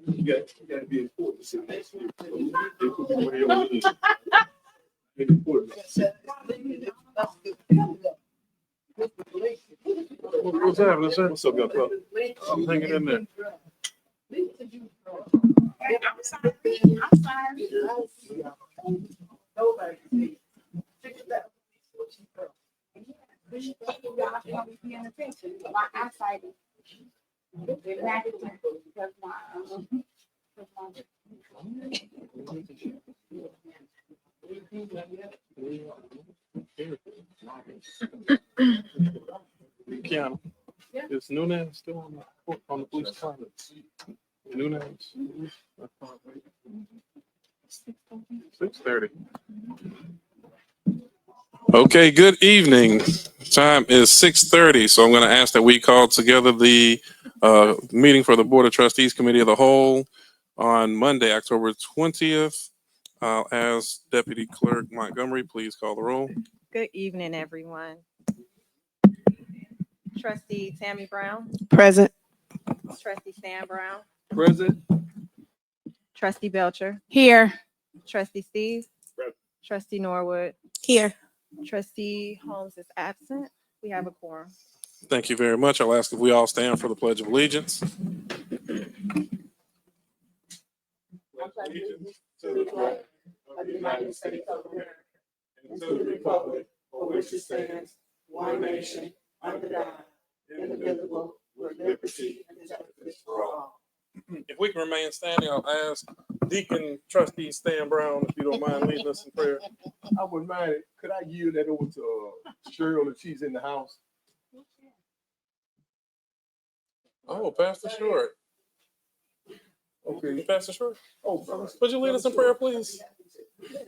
You got to be important. Important. What's happening, sir? What's up, young fella? I'm hanging in there. I'm sorry. My eyesight is Kiana, is Nunez still on the police department? Nunez? 6:30. Okay, good evening. Time is 6:30, so I'm going to ask that we call together the meeting for the Board of Trustees Committee of the Whole on Monday, October 20th. I'll ask Deputy Clerk Montgomery, please call the roll. Good evening, everyone. Trustee Tammy Brown, Present. Trustee Stan Brown, Present. Trustee Belcher, Here. Trustee Steve, Present. Trustee Norwood, Here. Trustee Holmes is absent. We have a quorum. Thank you very much. I'll ask if we all stand for the Pledge of Allegiance. Allegiance to the flag of the United States of America and to the republic for which it stands, one nation, under God, indivisible, with liberty and justice for all. If we can remain standing, I'll ask Deacon Trustee Stan Brown, if you don't mind leading us in prayer. I wouldn't mind it. Could I yield that over to Cheryl if she's in the house? Oh, Pastor Short. Okay. Pastor Short, Oh, would you lead us in prayer, please? Father,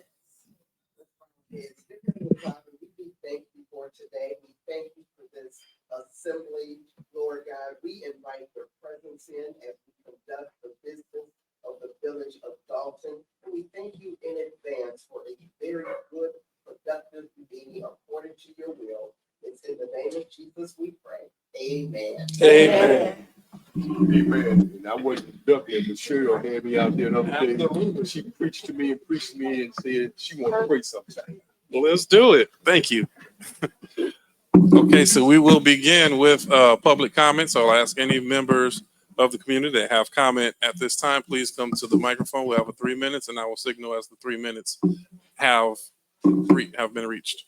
we do thank you for today. We thank you for this assembly, Lord God. We invite your presence in as we conduct the business of the village of Dolton. And we thank you in advance for a very good, productive meeting according to your will. It's in the name of Jesus we pray. Amen. Amen. Amen. And I wasn't ducking, but Cheryl had me out there the other day. And she preached to me and said she wanted to pray sometime. Well, let's do it. Thank you. Okay, so we will begin with public comments. I'll ask any members of the community that have comment at this time, please come to the microphone. We'll have 3 minutes, and I will signal as the 3 minutes have been reached.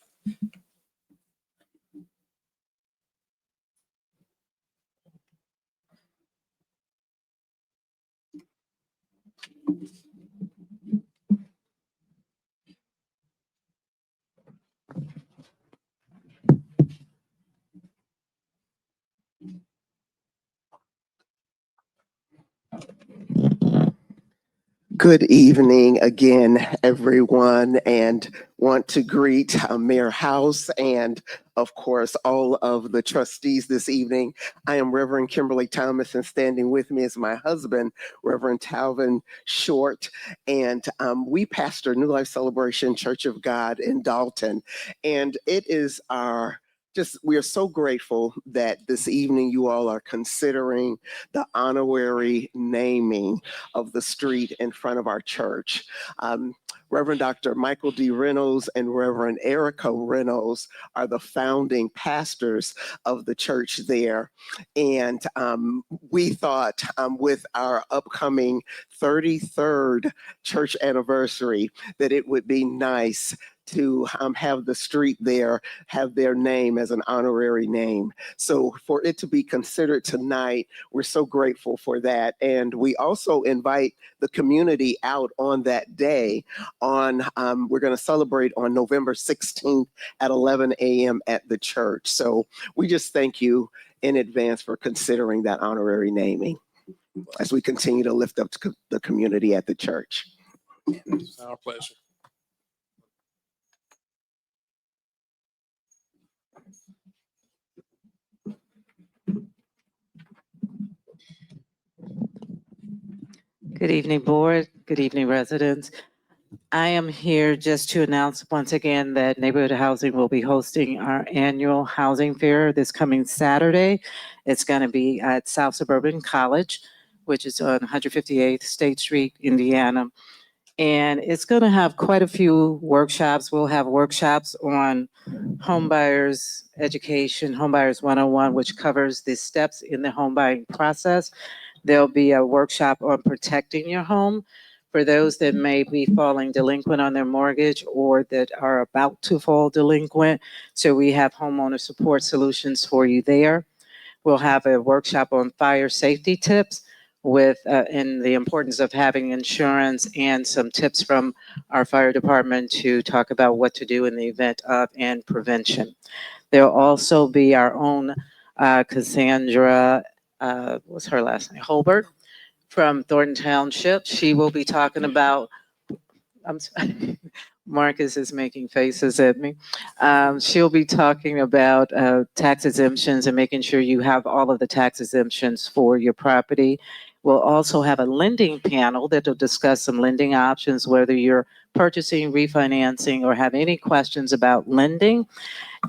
Good evening again, everyone, and want to greet Mayor House and, of course, all of the trustees this evening. I am Reverend Kimberly Thomas, and standing with me is my husband, Reverend Talvin Short, and we pastor New Life Celebration Church of God in Dolton, and it is we are so grateful that this evening you all are considering the honorary naming of the street in front of our church. Reverend Dr. Michael D. Reynolds and Reverend Erica Reynolds are the founding pastors of the church there. And we thought with our upcoming 33rd church anniversary that it would be nice to have the street there have their name as an honorary name. So for it to be considered tonight, we're so grateful for that. And we also invite the community out on that day. We're going to celebrate on November 16th at 11 a.m. at the church. So we just thank you in advance for considering that honorary naming as we continue to lift up the community at the church. It's our pleasure. Good evening, board. Good evening, residents. I am here just to announce once again that Neighborhood Housing will be hosting our annual housing fair this coming Saturday. It's going to be at South Suburban College, which is on 158th State Street, Indiana. And it's going to have quite a few workshops. We'll have workshops on homebuyers education, homebuyers 101, which covers the steps in the home buying process. There'll be a workshop on protecting your home for those that may be falling delinquent on their mortgage or that are about to fall delinquent. So we have homeowner support solutions for you there. We'll have a workshop on fire safety tips with and the importance of having insurance and some tips from our fire department to talk about what to do in the event of and prevention. There'll also be our own Cassandra, what's her last name? Holbert from Thornton Township. She will be talking about, I'm sorry, Marcus is making faces at me. She'll be talking about tax exemptions and making sure you have all of the tax exemptions for your property. We'll also have a lending panel that will discuss some lending options, whether you're purchasing, refinancing, or have any questions about lending.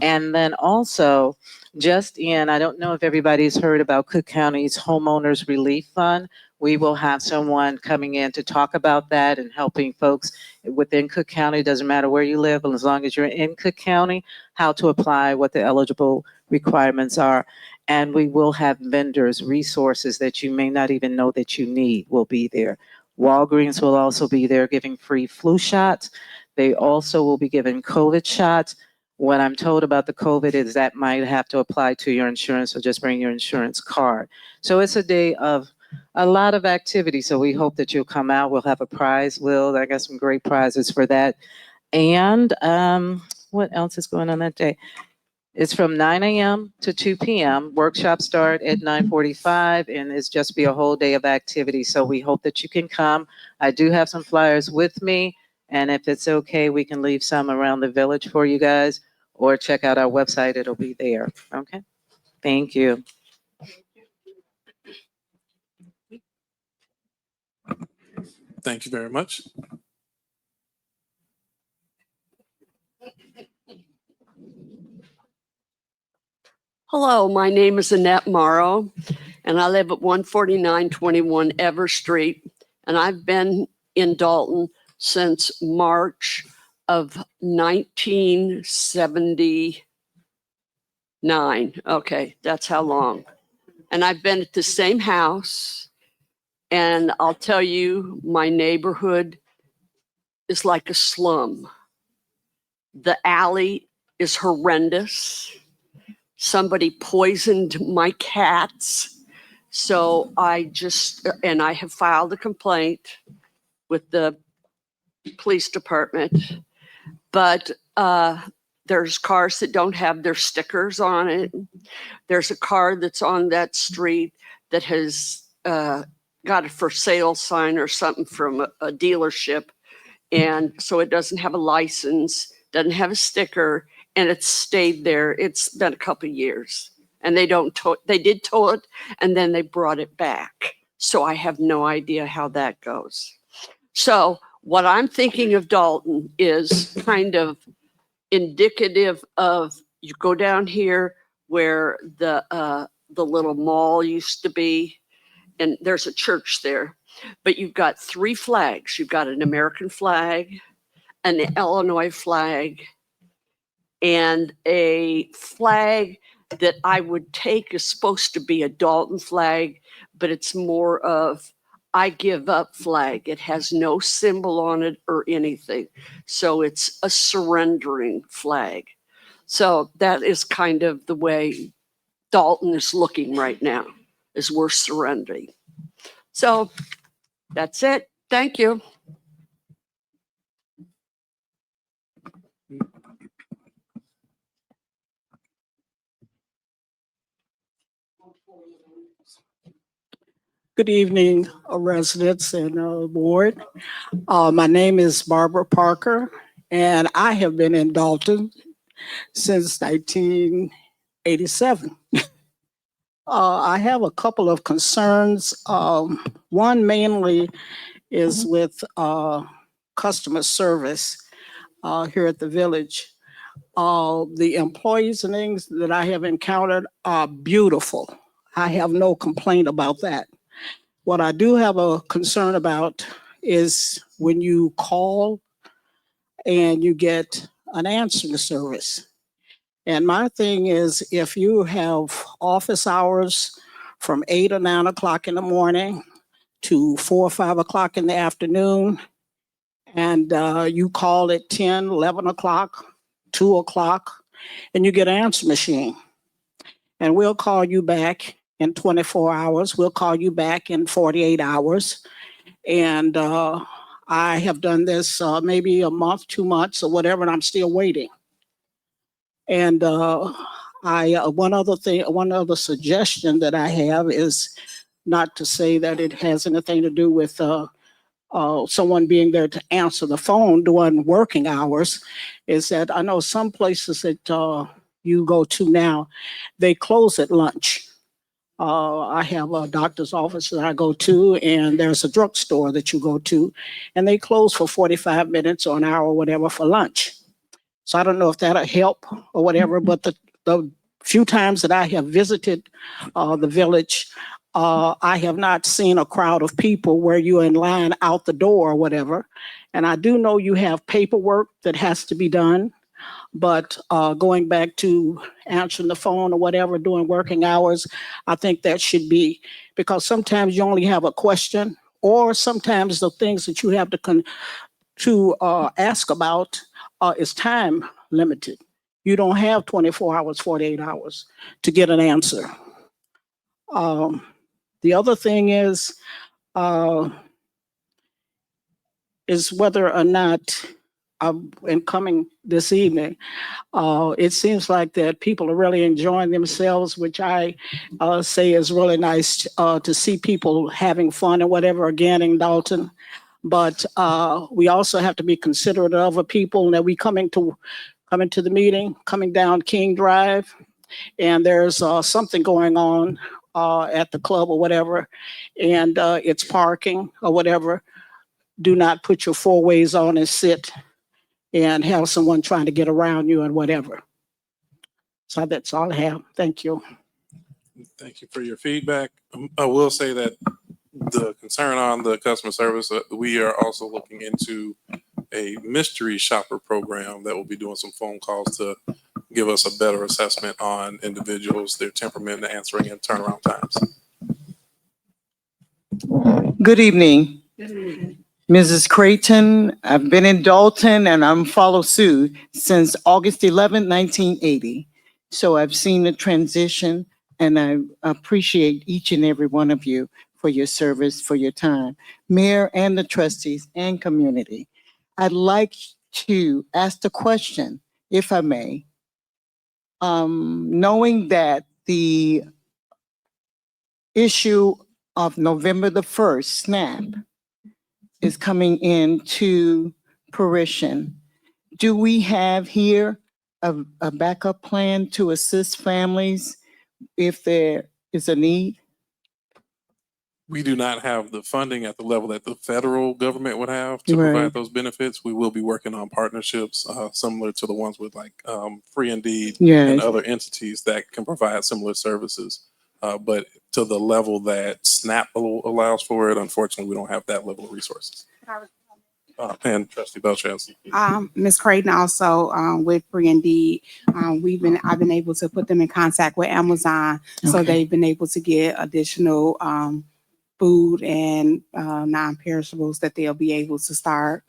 And then also, I don't know if everybody's heard about Cook County's Homeowners Relief Fund. We will have someone coming in to talk about that and helping folks within Cook County. It doesn't matter where you live, as long as you're in Cook County, how to apply, what the eligible requirements are. And we will have vendors, resources that you may not even know that you need will be there. Walgreens will also be there giving free flu shots. They also will be giving COVID shots. What I'm told about the COVID is that might have to apply to your insurance, so just bring your insurance card. So it's a day of a lot of activity. So we hope that you'll come out. We'll have a prize wheel. I got some great prizes for that. And what else is going on that day? It's from 9 a.m. to 2 p.m. Workshops start at 9:45, and it's just be a whole day of activity. So we hope that you can come. I do have some flyers with me, and if it's okay, we can leave some around the village for you guys, or check out our website. It'll be there. Okay. Thank you. Thank you very much. Hello, my name is Annette Morrow, and I live at 14921 Ever Street, and I've been in Dolton since March of 1979. Okay, that's how long. And I've been at the same house, and I'll tell you, my neighborhood is like a slum. The alley is horrendous. Somebody poisoned my cats. So I have filed a complaint with the police department, but there's cars that don't have their stickers on it. There's a car that's on that street that has got a for sale sign or something from a dealership. And so it doesn't have a license, doesn't have a sticker, and it's stayed there. It's been a couple of years, and they did tow it, and then they brought it back. So I have no idea how that goes. So what I'm thinking of Dolton is kind of indicative of, you go down here where the little mall used to be, and there's a church there, but you've got three flags. You've got an American flag, an Illinois flag, and a flag that I would take is supposed to be a Dolton flag, but it's more of I give up flag. It has no symbol on it or anything. So it's a surrendering flag. So that is kind of the way Dolton is looking right now, is we're surrendering. So that's it. Thank you. Good evening, residents and board. My name is Barbara Parker, and I have been in Dolton since 1987. I have a couple of concerns. One mainly is with customer service here at the village. The employees and things that I have encountered are beautiful. I have no complaint about that. What I do have a concern about is when you call and you get an answering service. And my thing is, if you have office hours from 8 or 9 o'clock in the morning to 4 or 5 o'clock in the afternoon, and you call at 10, 11 o'clock, 2 o'clock, and you get an answer machine. And we'll call you back in 24 hours. We'll call you back in 48 hours. And I have done this maybe a month, 2 months, or whatever, and I'm still waiting. And one other suggestion that I have is not to say that it has anything to do with someone being there to answer the phone during working hours, is that I know some places that you go to now, they close at lunch. I have a doctor's office that I go to, and there's a drugstore that you go to, and they close for 45 minutes or an hour or whatever for lunch. So I don't know if that'll help or whatever, but the few times that I have visited the village, I have not seen a crowd of people where you're in line out the door or whatever. And I do know you have paperwork that has to be done, but going back to answering the phone or whatever during working hours, I think that should be, because sometimes you only have a question, or sometimes the things that you have to ask about is time limited. You don't have 24 hours, 48 hours to get an answer. The other thing is whether or not, in coming this evening, it seems like that people are really enjoying themselves, which I say is really nice to see people having fun and whatever again in Dolton. But we also have to be considerate of other people, and that we coming to the meeting, coming down King Drive, and there's something going on at the club or whatever, and it's parking or whatever. Do not put your four ways on and sit and have someone trying to get around you and whatever. So that's all I have. Thank you. Thank you for your feedback. I will say that the concern on the customer service, we are also looking into a mystery shopper program that will be doing some phone calls to give us a better assessment on individuals, their temperament, answering, and turnaround times. Good evening. Mrs. Creighton, I've been in Dolton and I'm follow suit since August 11, 1980. So I've seen the transition, and I appreciate each and every one of you for your service, for your time. Mayor and the trustees and community, I'd like to ask the question, if I may. Knowing that the issue of November the 1st, SNAP, is coming into fruition, do we have here a backup plan to assist families if there is a need? We do not have the funding at the level that the federal government would have to Right. provide those benefits. We will be working on partnerships similar to the ones with like Free Indeed Yes. and other entities that can provide similar services. But to the level that SNAP allows for it, unfortunately, we don't have that level of resources. And Trustee Belchance. Ms. Creighton also with Free Indeed, I've been able to put them in contact with Amazon, so Okay. they've been able to get additional food and non-perishables that they'll be able to start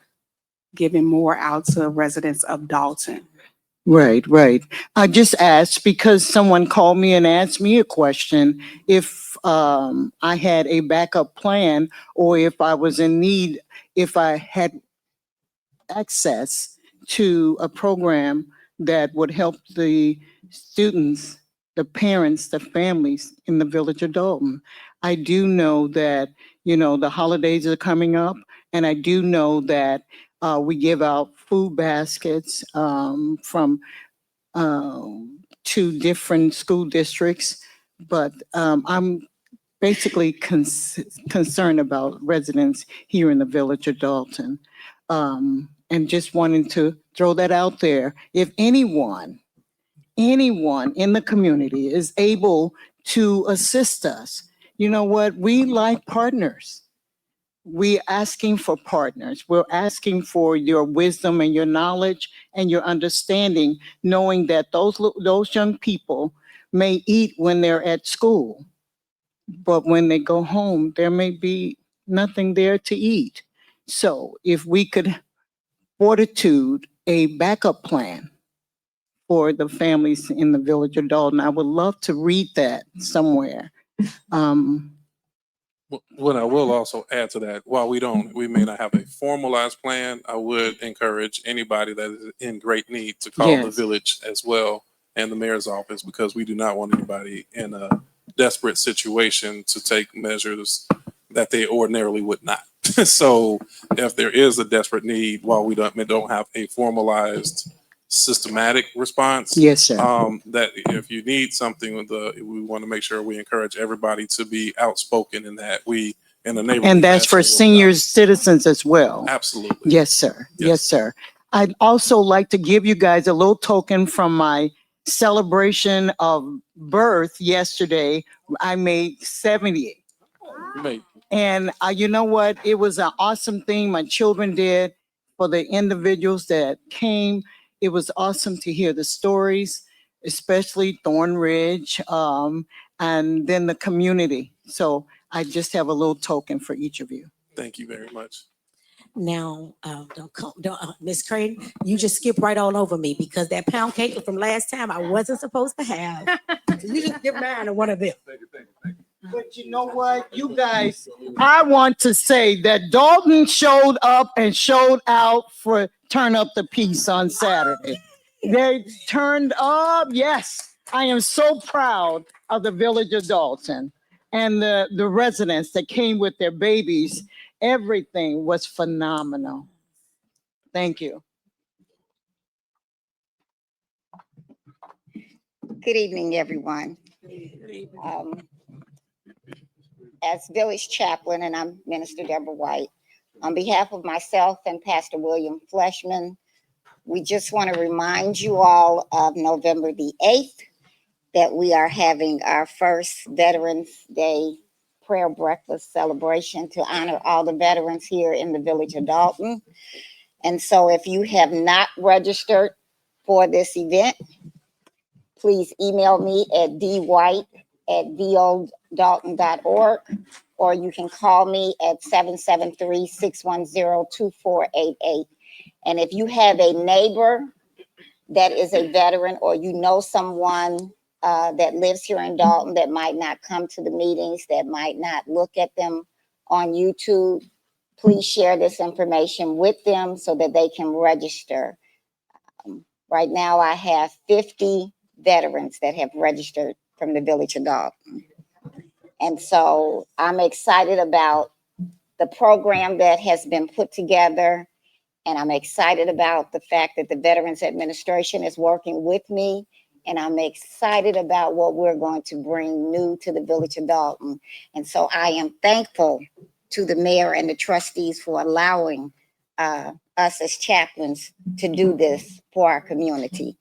giving more out to residents of Dolton. Right, right. I just asked because someone called me and asked me a question if I had a backup plan, or if I was in need, if I had access to a program that would help the students, the parents, the families in the village of Dolton. I do know that, the holidays are coming up, and I do know that we give out food baskets from two different school districts, but I'm basically concerned about residents here in the village of Dolton. And just wanting to throw that out there. If anyone in the community is able to assist us, you know what? We like partners. We asking for partners. We're asking for your wisdom and your knowledge and your understanding, knowing that those young people may eat when they're at school, but when they go home, there may be nothing there to eat. So if we could fortitude a backup plan for the families in the village of Dolton, I would love to read that somewhere. What I will also add to that, while we may not have a formalized plan, I would encourage anybody that is in great need to call the Yes. village as well and the mayor's office, because we do not want anybody in a desperate situation to take measures that they ordinarily would not. So if there is a desperate need, while we don't have a formalized systematic response, Yes, sir. that if you need something we want to make sure we encourage everybody to be outspoken in that we in the neighborhood. And that's for senior citizens as well. Absolutely. Yes, sir. Yes, sir. I'd also like to give you guys a little token from my celebration of birth yesterday. I made 70. And you know what? It was an awesome thing my children did for the individuals that came. It was awesome to hear the stories, especially Thornridge, and then the community. So I just have a little token for each of you. Thank you very much. Now, Miss Creighton, you just skip right on over me because that pound cake from last time I wasn't supposed to have. So you just give mine to one of them. Thank you. But you know what, you guys, I want to say that Dolton showed up and showed out for Turn Up the Peace on Saturday. They turned up. Yes, I am so proud of the village of Dolton and the residents that came with their babies. Everything was phenomenal. Thank you. Good evening, everyone. As village chaplain, and I'm Minister Deborah White, on behalf of myself and Pastor William Fleshman, we just want to remind you all of November the 8th that we are having our first Veterans Day prayer breakfast celebration to honor all the veterans here in the village of Dolton. And so if you have not registered for this event, please email me at dwight@vodolton.org, or you can call me at 773-610-2488. And if you have a neighbor that is a veteran, or you know someone that lives here in Dolton that might not come to the meetings, that might not look at them on YouTube, please share this information with them so that they can register. Right now, I have 50 veterans that have registered from the village of Dolton. And so I'm excited about the program that has been put together. And I'm excited about the fact that the Veterans Administration is working with me. And I'm excited about what we're going to bring new to the village of Dolton. And so I am thankful to the mayor and the trustees for allowing us as chaplains to do this for our community.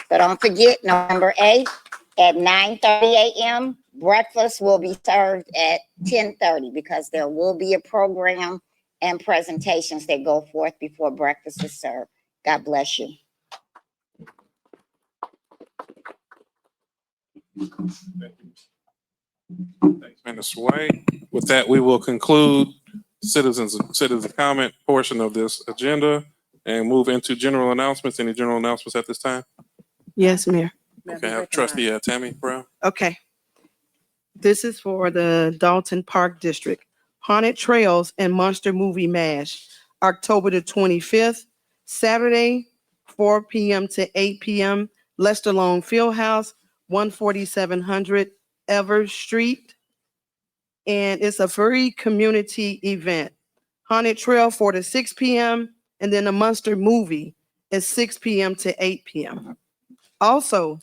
So don't forget, November 8th at 9:30 a.m., breakfast will be served at 10:30 because there will be a program and presentations that go forth before breakfast is served. God bless you. Thanks, Minister White. With that, we will conclude citizen comment portion of this agenda and move into general announcements. Any general announcements at this time? Yes, Mayor. Okay, I have Trustee Tammy Brown. Okay. This is for the Dolton Park District. Haunted Trails and Monster Movie Mash, October the 25th, Saturday, 4 p.m. to 8 p.m., Lester Long Fieldhouse, 14700 Evers Street. And it's a free community event. Haunted Trail 4 to 6 p.m. and then the Monster Movie is 6 p.m. to 8 p.m. Also,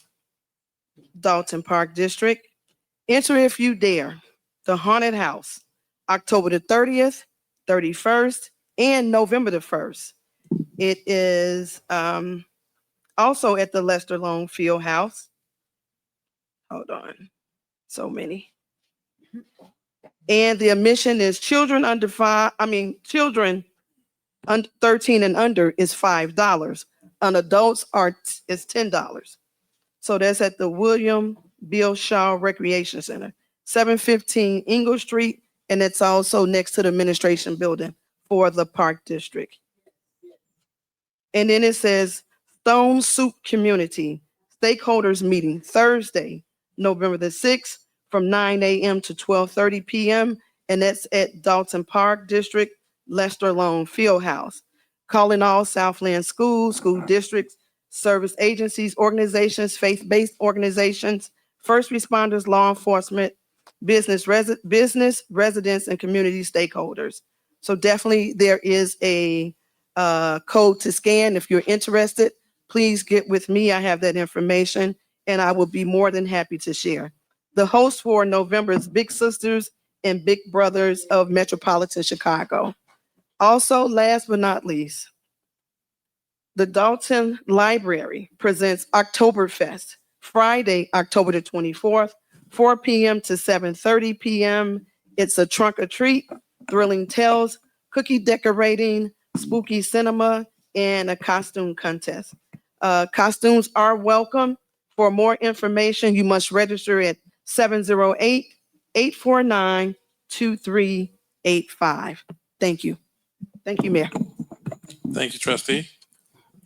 Dolton Park District, Enter If You Dare, the Haunted House, October the 30th, 31st, and November the 1st. It is also at the Lester Long Field House. Hold on, so many. And the admission is children children under 13 and under is $5. On adults is $10. So that's at the William Bill Shaw Recreation Center, 715 Ingle Street, and it's also next to the administration building for the Park District. And then it says Stone Soup Community Stakeholders Meeting, Thursday, November the 6th, from 9 a.m. to 12:30 p.m. And that's at Dolton Park District, Lester Long Fieldhouse. Calling all Southland schools, school districts, service agencies, organizations, faith-based organizations, first responders, law enforcement, business, residents, and community stakeholders. So definitely there is a code to scan. If you're interested, please get with me. I have that information and I will be more than happy to share. The host for November is Big Sisters and Big Brothers of Metropolitan Chicago. Also, last but not least, the Dolton Library presents Oktoberfest, Friday, October the 24th, 4 p.m. to 7:30 p.m. It's a trunk or treat, thrilling tales, cookie decorating, spooky cinema, and a costume contest. Costumes are welcome. For more information, you must register at 708-849-2385. Thank you. Thank you, Mayor. Thank you, trustee.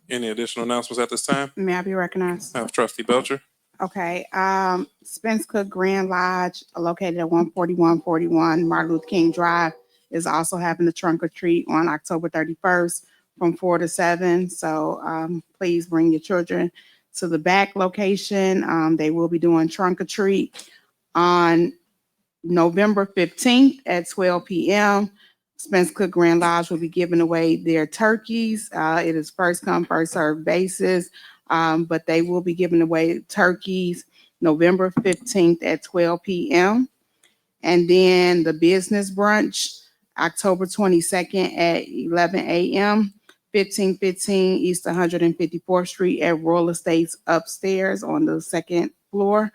Any additional announcements at this time? May I be recognized? I have trustee Belcher. Okay, Spence Cook Grand Lodge, located at 14141 Martin Luther King Drive, is also having the trunk or treat on October 31st from 4 to 7. So please bring your children to the back location. They will be doing trunk or treat on November 15th at 12 p.m. Spence Cook Grand Lodge will be giving away their turkeys. It is first come, first served basis. But they will be giving away turkeys November 15th at 12 p.m. And then the business brunch, October 22nd at 11 a.m., 1515 East 154th Street at Royal Estates upstairs on the second floor.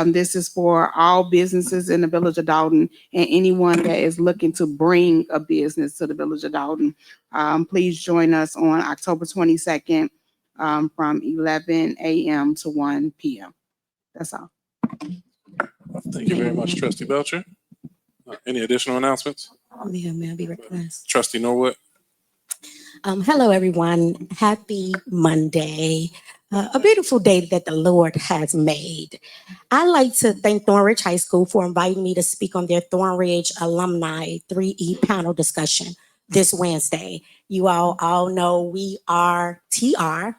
This is for all businesses in the Village of Dolton and anyone that is looking to bring a business to the Village of Dolton. Please join us on October 22nd from 11 a.m. to 1 p.m. That's all. Thank you very much, trustee Belcher. Any additional announcements? May I be recognized? Trustee Norwood. Hello, everyone. Happy Monday. A beautiful day that the Lord has made. I'd like to thank Thornridge High School for inviting me to speak on their Thornridge Alumni 3E panel discussion this Wednesday. You all know we are TR.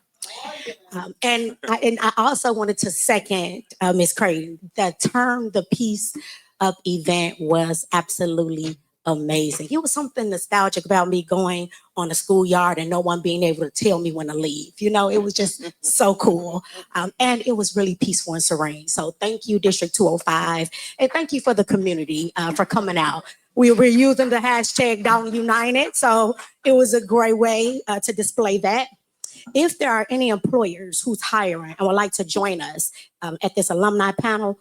And I also wanted to second Ms. Creighton. The Peace Up event was absolutely amazing. It was something nostalgic about me going on the schoolyard and no one being able to tell me when to leave. You know, it was just so cool. And it was really peaceful and serene. So thank you, District 205. And thank you for the community for coming out. We were using the hashtag Down United. So it was a great way to display that. If there are any employers who's hiring and would like to join us at this alumni panel,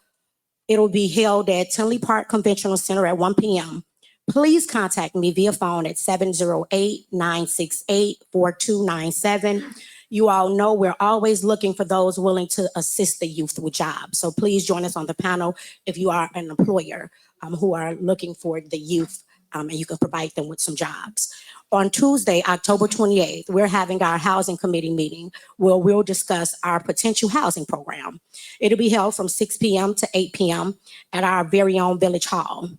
it'll be held at Tinley Park Conventional Center at 1 p.m. Please contact me via phone at 708-968-4297. You all know we're always looking for those willing to assist the youth with jobs. So please join us on the panel if you are an employer who are looking for the youth and you can provide them with some jobs. On Tuesday, October 28th, we're having our housing committee meeting where we'll discuss our potential housing program. It'll be held from 6 p.m. to 8 p.m. at our very own Village Hall.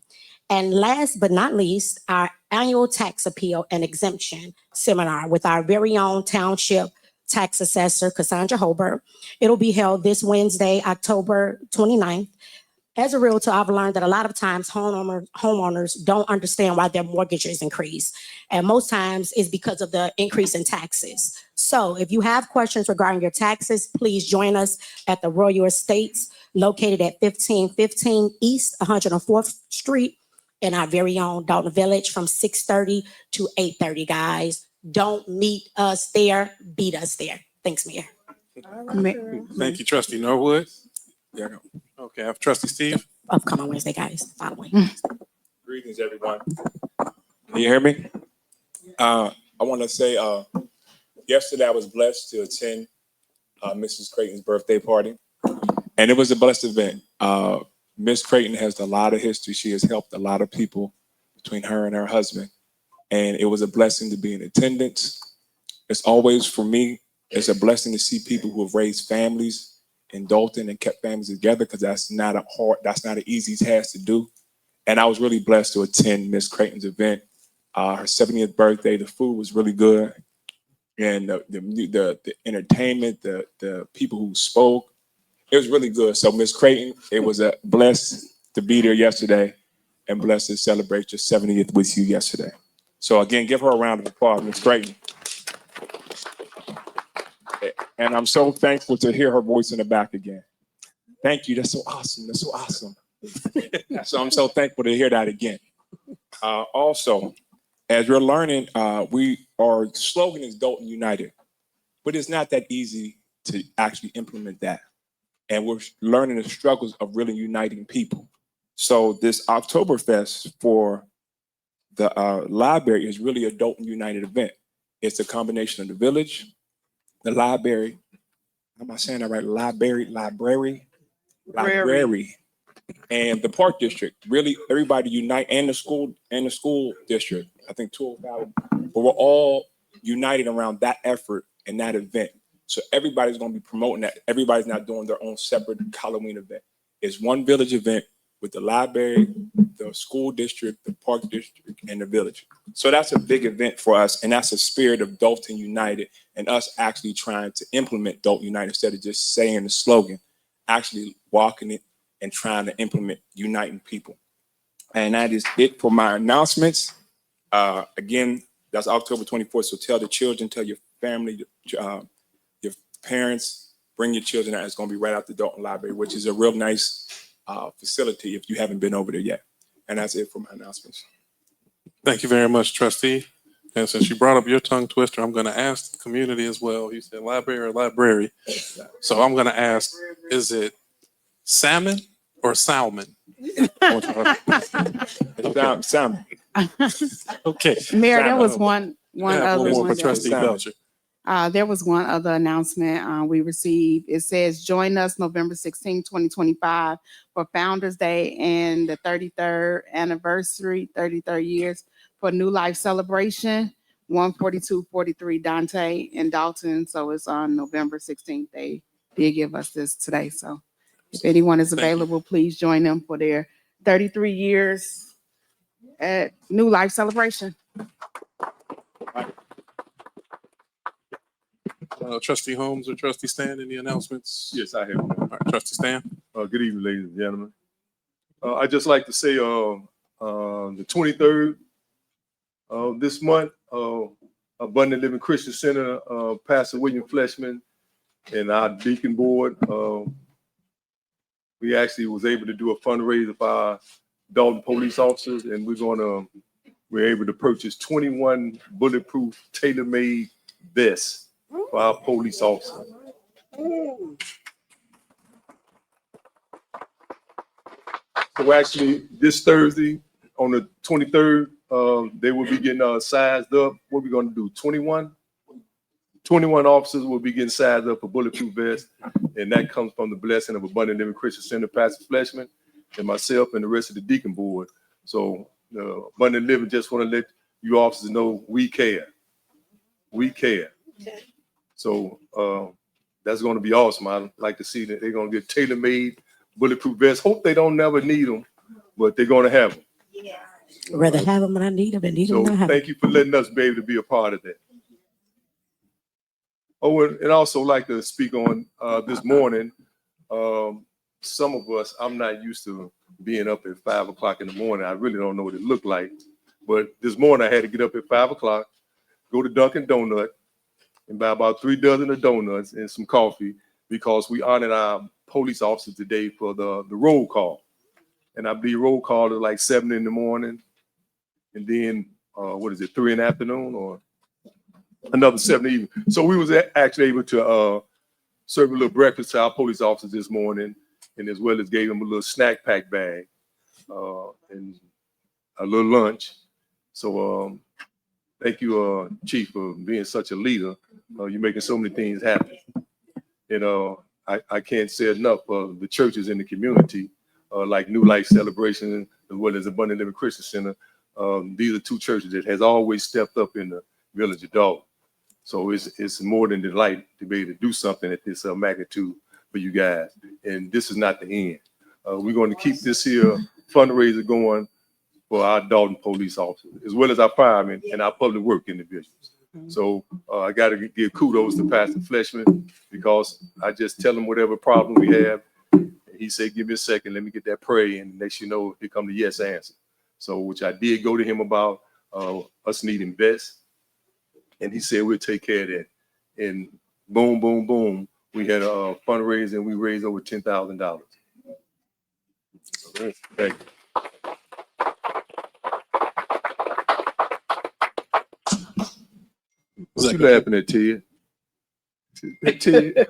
And last but not least, our annual tax appeal and exemption seminar with our very own township tax assessor, Cassandra Hobart. It'll be held this Wednesday, October 29th. As a realtor, I've learned that a lot of times homeowners don't understand why their mortgages increase. And most times it's because of the increase in taxes. So if you have questions regarding your taxes, please join us at the Royal Estates located at 1515 East 104th Street in our very own Dolton Village from 6:30 to 8:30, guys. Don't meet us there, beat us there. Thanks, Mayor. Thank you, Trustee Norwood. Yeah, go. Okay, I have Trustee Steve. Upcoming Wednesday, guys, following. Greetings, everyone. Can you hear me? I want to say yesterday I was blessed to attend Mrs. Creighton's birthday party, and it was a blessed event. Miss Creighton has a lot of history. She has helped a lot of people between her and her husband, and it was a blessing to be in attendance. It's always, for me, it's a blessing to see people who have raised families in Dolton and kept families together, because that's not an easy task to do. And I was really blessed to attend Miss Creighton's event. Her 70th birthday, the food was really good. And the entertainment, the people who spoke, it was really good. So Miss Creighton, it was a blessed to be there yesterday and blessed to celebrate your 70th with you yesterday. So again, give her a round of applause, Miss Creighton. And I'm so thankful to hear her voice in the back again. Thank you. That's so awesome. That's so awesome. So I'm so thankful to hear that again. Also, as you're learning, our slogan is Dolton United, but it's not that easy to actually implement that. And we're learning the struggles of really uniting people. So this Oktoberfest for the library is really a Dolton United event. It's a combination of the village, the library, am I saying that right? Library, and the park district. Really, everybody unite, and the school district. I think 205. But we're all united around that effort and that event. So everybody's going to be promoting that. Everybody's not doing their own separate Halloween event. It's one village event with the library, the school district, the park district, and the village. So that's a big event for us, and that's the spirit of Dolton United, and us actually trying to implement Dolton United instead of just saying the slogan, actually walking it and trying to implement uniting people. And that is it for my announcements. Again, that's October 24th. So tell the children, tell your family, your parents, bring your children out. It's going to be right out the Dolton Library, which is a real nice facility if you haven't been over there yet. And that's it for my announcements. Thank you very much, Trustee. And since you brought up your tongue twister, I'm going to ask the community as well. You said library or library. So I'm going to ask, is it salmon or salmon? Salmon. Okay. Mayor, there was one Yeah, other one more one. for Trustee Belcher. There was one other announcement we received. It says, join us November 16, 2025 for Founders Day and the 33rd anniversary, 33rd years for New Life Celebration, 14243 Dante in Dolton. So it's on November 16th. They did give us this today. So if anyone is available, please join them for their 33 years at New Life Celebration. Trustee Holmes or Trustee Stan, any announcements? Yes, I have. All right, Trustee Stan. Good evening, ladies and gentlemen. I'd just like to say the 23rd of this month, Abundant Living Christian Center, Pastor William Fleshman and our deacon board, we actually was able to do a fundraiser for our Dolton police officers, and we're able to purchase 21 bulletproof tailor-made vests for our police officers. So actually, this Thursday on the 23rd, they will be getting sized up. What we're going to do, 21 officers will be getting sized up for bulletproof vests, and that comes from the blessing of Abundant Living Christian Center, Pastor Fleshman, and myself and the rest of the deacon board. So Abundant Living just want to let you officers know we care. We care. So that's going to be awesome. I'd like to see that they're going to get tailor-made bulletproof vests. Hope they don't never need them, but they're going to have them. Yeah. Rather have them than I need them, and need them So than I have thank you for letting us be able to be a part of that. Oh, and also like to speak on this morning. Some of us, I'm not used to being up at 5 o'clock in the morning. I really don't know what it looked like. But this morning I had to get up at 5 o'clock, go to Dunkin' Donut, and buy about 3 dozen of donuts and some coffee, because we honored our police officers today for the roll call. And I believe roll call is like 7 in the morning, and then 3 in the afternoon, or another 7 evening. So we was actually able to serve a little breakfast to our police officers this morning, and as well as gave them a little snack pack bag and a little lunch. So thank you, Chief, for being such a leader. You're making so many things happen. And I can't say enough of the churches in the community, like New Life Celebration, as well as Abundant Living Christian Center. These are two churches that has always stepped up in the village of Dolton. So it's more than delight to be able to do something at this magnitude for you guys. And this is not the end. We're going to keep this here fundraiser going for our Dolton police officers, as well as our firemen and our public work individuals. So I got to give kudos to Pastor Fleshman, because I just tell him whatever problem we have. And he said, give me a second, let me get that pray, and next you know, here come the yes answer. So, which I did go to him about us needing vets. And he said, we'll take care of that. And boom, boom, boom, we had a fundraiser and we raised over $10,000. Thank you. What you laughing at, Ted? Ted?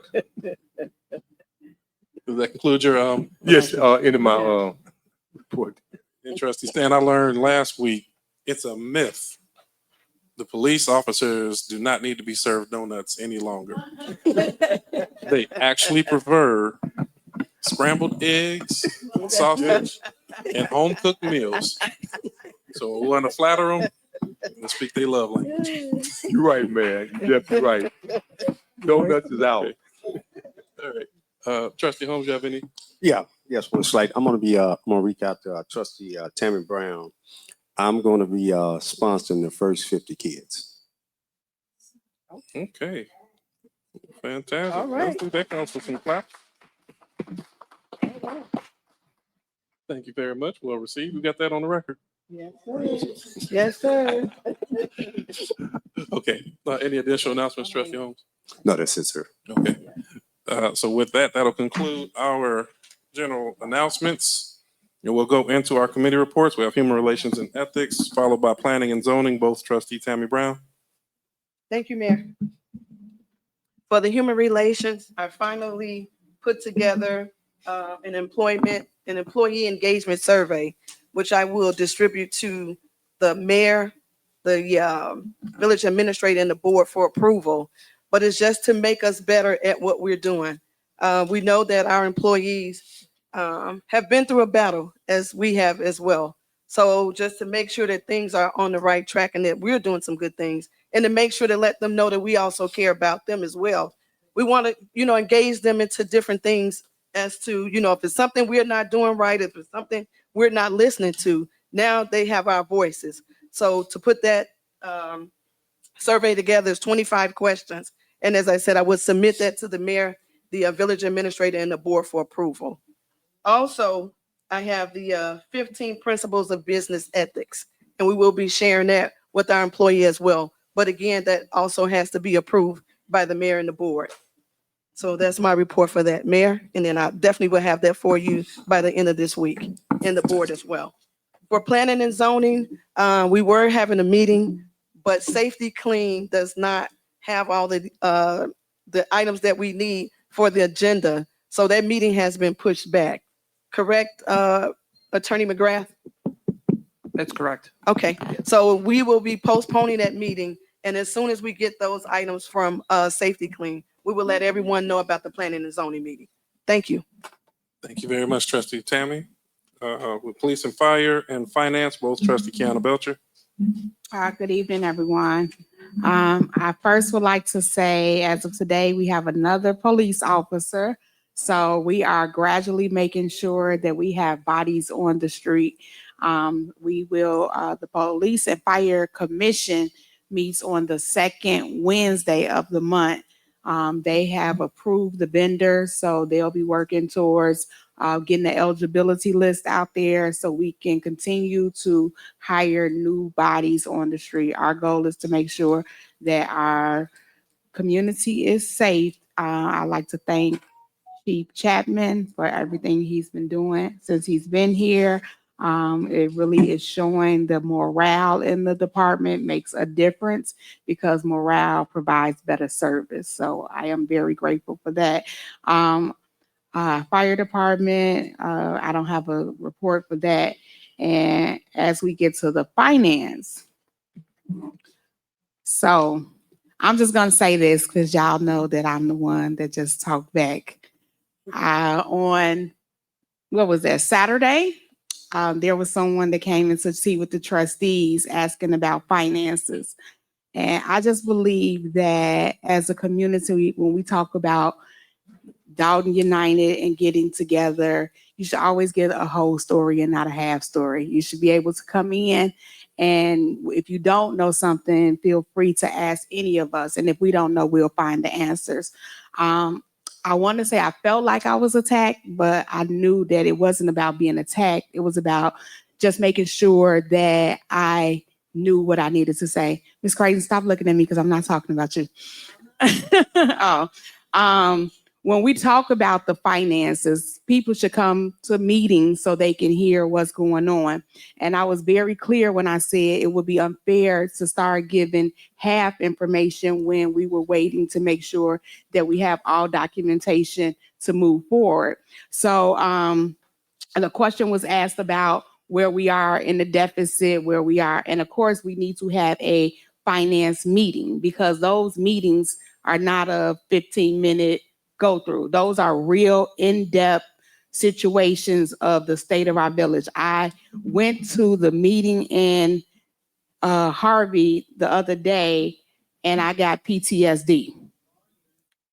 Does that conclude your Yes, into my report. And Trustee Stan, I learned last week it's a myth. The police officers do not need to be served donuts any longer. They actually prefer scrambled eggs, sausage, and home cooked meals. So we want to flatter them and speak their love language. You're right, man. You're definitely right. Donuts is out. All right. Trustee Holmes, you have any? Yeah, yes, well, it's like I'm gonna reach out to Trustee Tammy Brown. I'm gonna be sponsoring the first 50 kids. Okay. Fantastic. All right. Let's do that. Counts for some claps. Thank you very much. Well received. We got that on the record. Yes, sir. Yes, sir. Okay. Any additional announcements, Trustee Holmes? No, that's it, sir. Okay. So with that, that'll conclude our general announcements. And we'll go into our committee reports. We have Human Relations and Ethics, followed by Planning and Zoning, both Trustee Tammy Brown. Thank you, Mayor. For the human relations, I finally put together an employee engagement survey, which I will distribute to the mayor, the village administrator, and the board for approval. But it's just to make us better at what we're doing. We know that our employees have been through a battle, as we have as well. So just to make sure that things are on the right track and that we're doing some good things, and to make sure to let them know that we also care about them as well. We want to, engage them into different things as to, if it's something we're not doing right, if it's something we're not listening to, now they have our voices. So to put that survey together is 25 questions. And as I said, I would submit that to the mayor, the village administrator, and the board for approval. Also, I have the 15 principles of business ethics, and we will be sharing that with our employee as well. But again, that also has to be approved by the mayor and the board. So that's my report for that, Mayor. And then I definitely will have that for you by the end of this week, and the board as well. For planning and zoning, we were having a meeting, but Safety Clean does not have all the items that we need for the agenda. So that meeting has been pushed back. Correct, Attorney McGrath? That's correct. Okay, so we will be postponing that meeting, and as soon as we get those items from Safety Clean, we will let everyone know about the planning and zoning meeting. Thank you. Thank you very much, Trustee Tammy. With Police and Fire and Finance, both Trustee Kiana Belcher. Good evening, everyone. I first would like to say, as of today, we have another police officer. So we are gradually making sure that we have bodies on the street. The Police and Fire Commission meets on the second Wednesday of the month. They have approved the vendor, so they'll be working towards getting the eligibility list out there so we can continue to hire new bodies on the street. Our goal is to make sure that our community is safe. I'd like to thank Chief Chapman for everything he's been doing since he's been here. It really is showing the morale in the department makes a difference because morale provides better service. So I am very grateful for that. Fire department, I don't have a report for that. And as we get to the finance, so I'm just gonna say this because y'all know that I'm the one that just talked back. On what was that, Saturday? There was someone that came in to see with the trustees asking about finances. And I just believe that as a community, when we talk about Dolton United and getting together, you should always get a whole story and not a half story. You should be able to come in, and if you don't know something, feel free to ask any of us. And if we don't know, we'll find the answers. I want to say I felt like I was attacked, but I knew that it wasn't about being attacked. It was about just making sure that I knew what I needed to say. Ms. Creighton, stop looking at me because I'm not talking about you. When we talk about the finances, people should come to meetings so they can hear what's going on. And I was very clear when I said it would be unfair to start giving half information when we were waiting to make sure that we have all documentation to move forward. So the question was asked about where we are in the deficit, where we are. And of course, we need to have a finance meeting because those meetings are not a 15-minute go through. Those are real in-depth situations of the state of our village. I went to the meeting in Harvey the other day and I got PTSD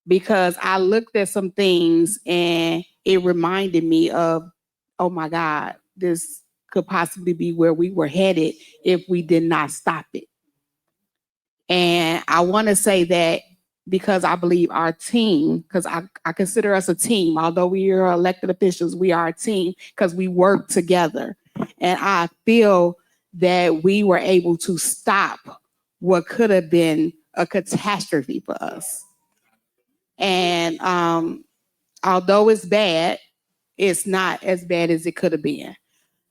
because I looked at some things and it reminded me of, oh my God, this could possibly be where we were headed if we did not stop it. And I want to say that because I believe our team, because I consider us a team, although we are elected officials, we are a team because we work together. And I feel that we were able to stop what could have been a catastrophe for us. And although it's bad, it's not as bad as it could have been.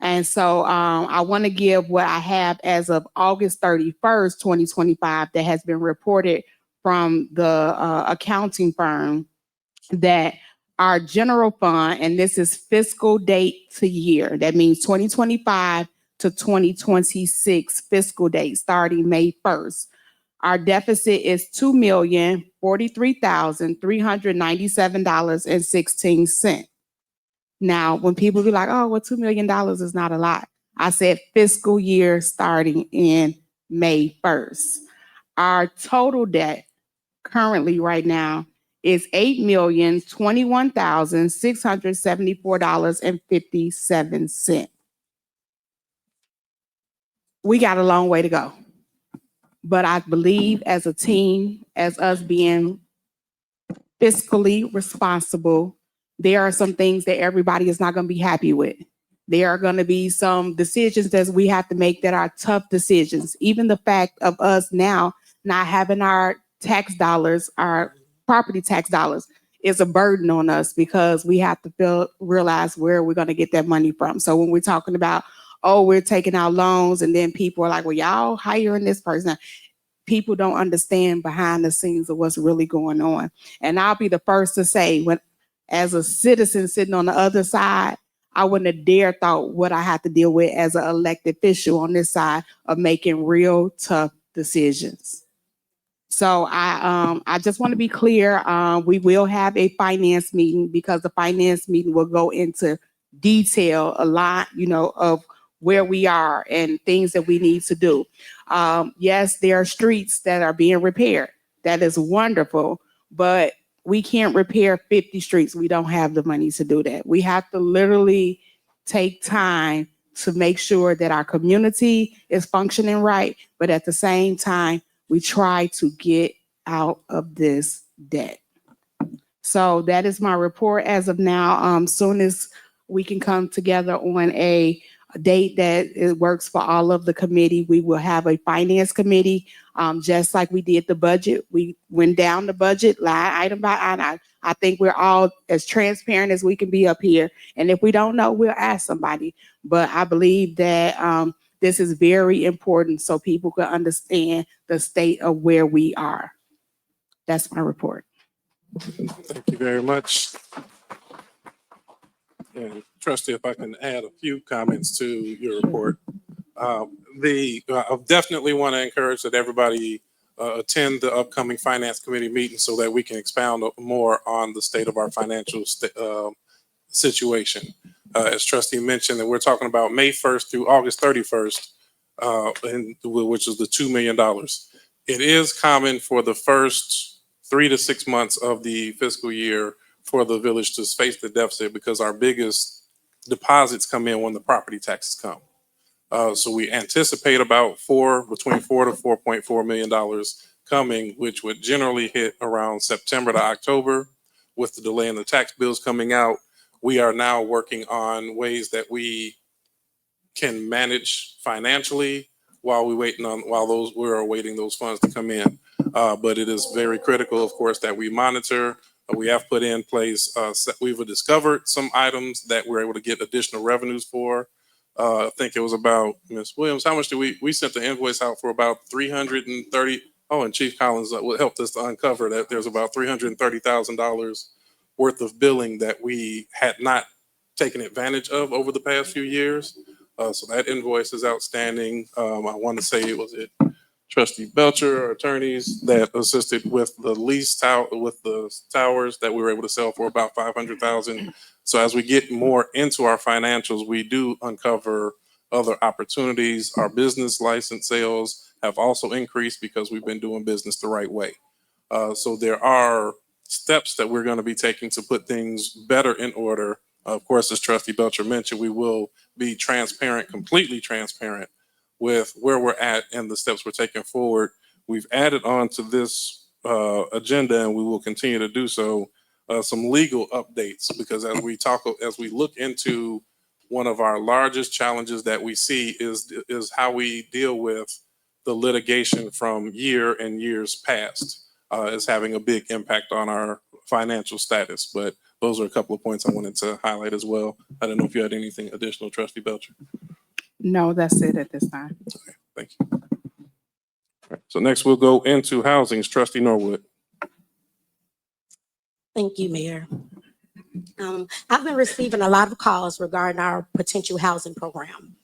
And so I want to give what I have as of August 31st, 2025, that has been reported from the accounting firm that our general fund, and this is fiscal date to year, that means 2025 to 2026 fiscal date starting May 1st. Our deficit is $2,043,397.16. Now, when people be like, oh, well, $2 million is not a lot. I said fiscal year starting in May 1st. Our total debt currently right now is $8,021,674.57. We got a long way to go. But I believe as a team, as us being fiscally responsible, there are some things that everybody is not going to be happy with. There are going to be some decisions that we have to make that are tough decisions. Even the fact of us now not having our tax dollars, our property tax dollars, is a burden on us because we have to realize where we're going to get that money from. So when we're talking about, oh, we're taking out loans, and then people are like, well, y'all hiring this person. People don't understand behind the scenes of what's really going on. And I'll be the first to say, when, as a citizen sitting on the other side, I wouldn't have dared thought what I have to deal with as an elected official on this side of making real tough decisions. So I just want to be clear. We will have a finance meeting because the finance meeting will go into detail a lot, of where we are and things that we need to do. Yes, there are streets that are being repaired. That is wonderful, but we can't repair 50 streets. We don't have the money to do that. We have to literally take time to make sure that our community is functioning right, but at the same time, we try to get out of this debt. So that is my report as of now. Soon as we can come together on a date that it works for all of the committee. We will have a finance committee, just like we did the budget. We went down the budget line item by item. I think we're all as transparent as we can be up here. And if we don't know, we'll ask somebody. But I believe that this is very important so people can understand the state of where we are. That's my report. Thank you very much. And trustee, if I can add a few comments to your report. I definitely want to encourage that everybody attend the upcoming finance committee meeting so that we can expound more on the state of our financial situation. As trustee mentioned, that we're talking about May 1st through August 31st, which is the $2 million. It is common for the first 3 to 6 months of the fiscal year for the village to face the deficit because our biggest deposits come in when the property taxes come. So we anticipate about between $4 to $4.4 million coming, which would generally hit around September to October. With the delay in the tax bills coming out, we are now working on ways that we can manage financially while we're awaiting those funds to come in. But it is very critical, of course, that we monitor. We have put in place, we've discovered some items that we're able to get additional revenues for. I think it was about, Ms. Williams, how much did we sent the invoice out for about 330. Oh, and Chief Collins helped us to uncover that there's about $330,000 worth of billing that we had not taken advantage of over the past few years. So that invoice is outstanding. I want to say, was it Trustee Belcher or attorneys that assisted with the with the towers that we were able to sell for about $500,000. So as we get more into our financials, we do uncover other opportunities. Our business license sales have also increased because we've been doing business the right way. So there are steps that we're going to be taking to put things better in order. Of course, as Trustee Belcher mentioned, we will be transparent, completely transparent with where we're at and the steps we're taking forward. We've added on to this agenda, and we will continue to do so, some legal updates, because as we look into one of our largest challenges that we see is how we deal with the litigation from years past is having a big impact on our financial status. But those are a couple of points I wanted to highlight as well. I don't know if you had anything additional, Trustee Belcher. No, that's it at this time. Okay, thank you. All right, so next we'll go into housing. Trustee Norwood. Thank you, Mayor. I've been receiving a lot of calls regarding our potential housing program.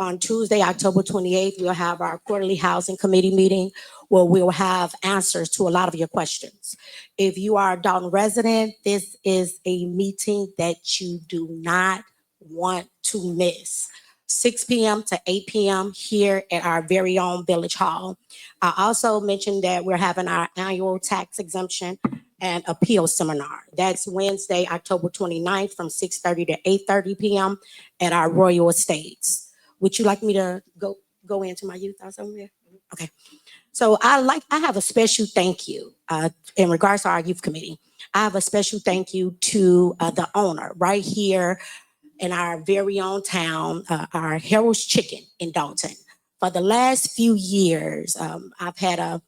On Tuesday, October 28th, we'll have our quarterly housing committee meeting where we'll have answers to a lot of your questions. If you are a Dolton resident, this is a meeting that you do not want to miss. 6 p.m. to 8 p.m. here at our very own Village Hall. I also mentioned that we're having our annual tax exemption and appeal seminar. That's Wednesday, October 29th from 6:30 to 8:30 p.m. at our Royal Estates. Would you like me to go into my youth or something? Okay. So I have a special thank you in regards to our youth committee. I have a special thank you to the owner right here in our very own town, our Harold's Chicken in Dolton. For the last few years, I've had a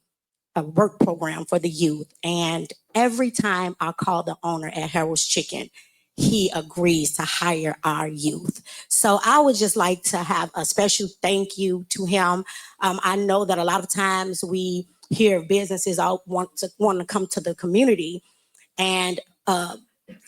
work program for the youth, and every time I call the owner at Harold's Chicken, he agrees to hire our youth. So I would just like to have a special thank you to him. I know that a lot of times we hear businesses all want to come to the community, and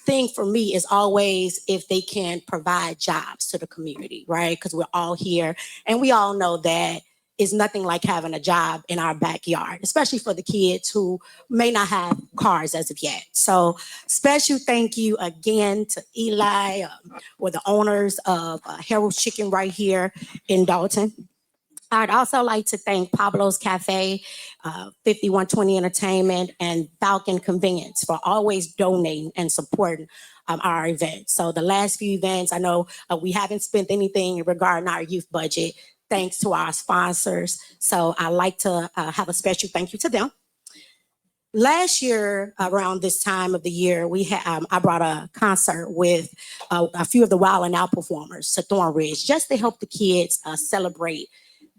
thing for me is always if they can provide jobs to the community, right? Because we're all here and we all know that it's nothing like having a job in our backyard, especially for the kids who may not have cars as of yet. So special thank you again to Eli, or the owners of Harold's Chicken right here in Dolton. I'd also like to thank Pablo's Cafe, 5120 Entertainment, and Falcon Convenience for always donating and supporting our events. So the last few events, I know we haven't spent anything regarding our youth budget, thanks to our sponsors. So I'd like to have a special thank you to them. Last year, around this time of the year, we had I brought a concert with a few of the Wild and Out performers to Thornridge just to help the kids celebrate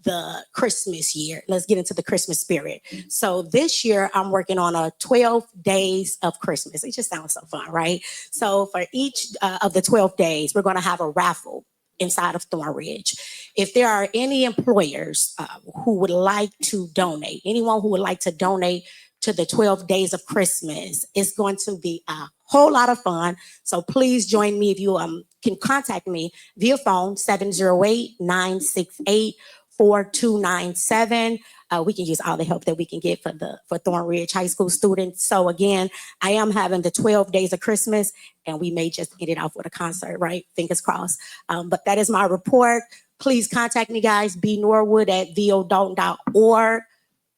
the Christmas year. Let's get into the Christmas spirit. So this year, I'm working on a 12 days of Christmas. It just sounds so fun, right? So for each of the 12 days, we're going to have a raffle inside of Thornridge. If there are any employers who would like to donate, anyone who would like to donate to the 12 days of Christmas, it's going to be a whole lot of fun. So please join me. If you can contact me via phone, 708-968-4297. We can use all the help that we can get for Thornridge High School students. So again, I am having the 12 days of Christmas, and we may just end it off with a concert, right? Fingers crossed. But that is my report. Please contact me, guys. bnorwood@vodolton.org.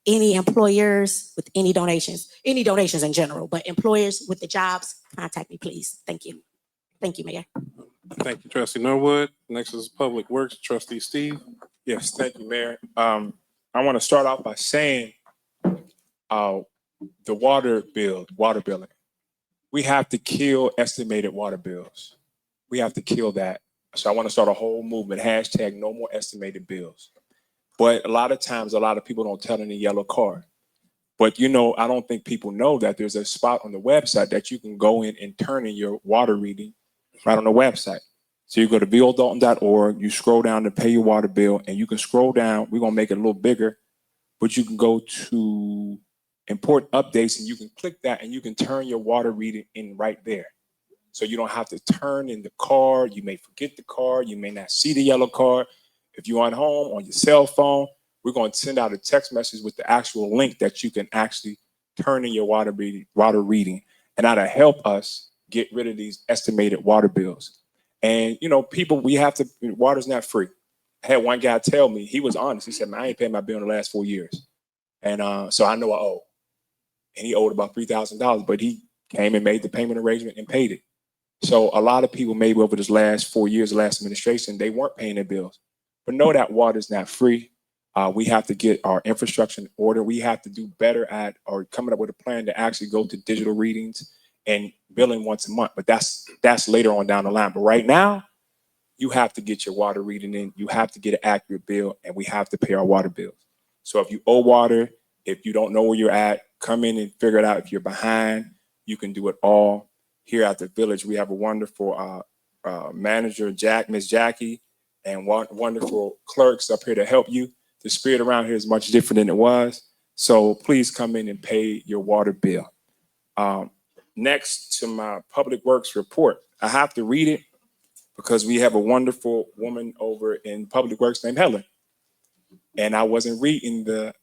Any employers with any donations in general, but employers with the jobs, contact me, please. Thank you. Thank you, Mayor. Thank you, Trustee Norwood. Next is Public Works, Trustee Steve. Yes, thank you, Mayor. I want to start off by saying the water billing. We have to kill estimated water bills. We have to kill that. So I want to start a whole movement, hashtag no more estimated bills. But a lot of times, a lot of people don't tell in the yellow card. But I don't think people know that there's a spot on the website that you can go in and turn in your water reading right on the website. So you go to vodolton.org, you scroll down to pay your water bill, and you can scroll down. We're going to make it a little bigger, but you can go to important updates and you can click that and you can turn your water reading in right there. So you don't have to turn in the card. You may forget the card. You may not see the yellow card. If you're on home, on your cell phone, we're going to send out a text message with the actual link that you can actually turn in your water reading. And that'll help us get rid of these estimated water bills. And, people, water's not free. I had one guy tell me, he was honest. He said, man, I ain't paid my bill in the last 4 years. And so I know I owe. And he owed about $3,000, but he came and made the payment arrangement and paid it. So a lot of people, maybe over this last 4 years, the last administration, they weren't paying their bills. But know that water is not free. We have to get our infrastructure in order. We have to do better at or coming up with a plan to actually go to digital readings and billing once a month. But that's later on down the line. But right now, you have to get your water reading in. You have to get an accurate bill, and we have to pay our water bills. So if you owe water, if you don't know where you're at, come in and figure it out. If you're behind, you can do it all. Here at the village, we have a wonderful manager, Miss Jackie, and wonderful clerks up here to help you. The spirit around here is much different than it was. So please come in and pay your water bill. Next to my Public Works report, I have to read it because we have a wonderful woman over in Public Works named Helen. And I wasn't reading the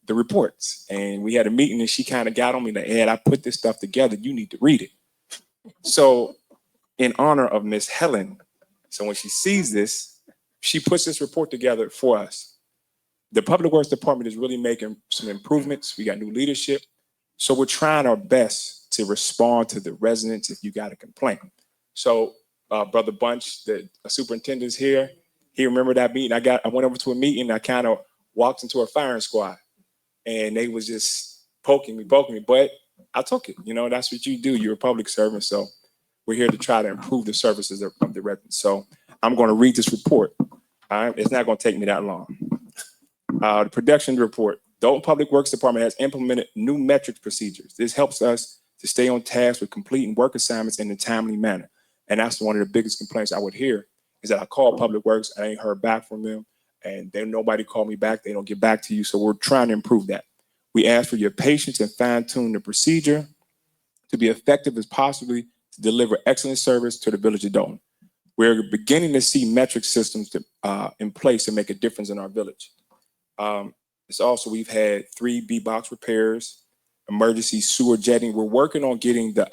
reports. And we had a meeting and she kind of got on me like, Ed, I put this stuff together. You need to read it. So in honor of Miss Helen, so when she sees this, she puts this report together for us. The Public Works Department is really making some improvements. We got new leadership. So we're trying our best to respond to the residents if you got a complaint. So Brother Bunch, the superintendent's here. He remembered that meeting. I went over to a meeting. I kind of walked into a firing squad and they was just poking me, but I took it. That's what you do. You're a public servant. So we're here to try to improve the services of the residents. So I'm going to read this report. All right? It's not going to take me that long. The production report. Dolton Public Works Department has implemented new metrics procedures. This helps us to stay on task with completing work assignments in a timely manner. And that's one of the biggest complaints I would hear is that I call Public Works, I ain't heard back from them, and then nobody called me back. They don't get back to you. So we're trying to improve that. We ask for your patience and fine-tune the procedure to be effective as possibly to deliver excellent service to the village of Dolton. We're beginning to see metric systems in place to make a difference in our village. It's also, we've had 3 B-box repairs, emergency sewer jetting. We're working on getting the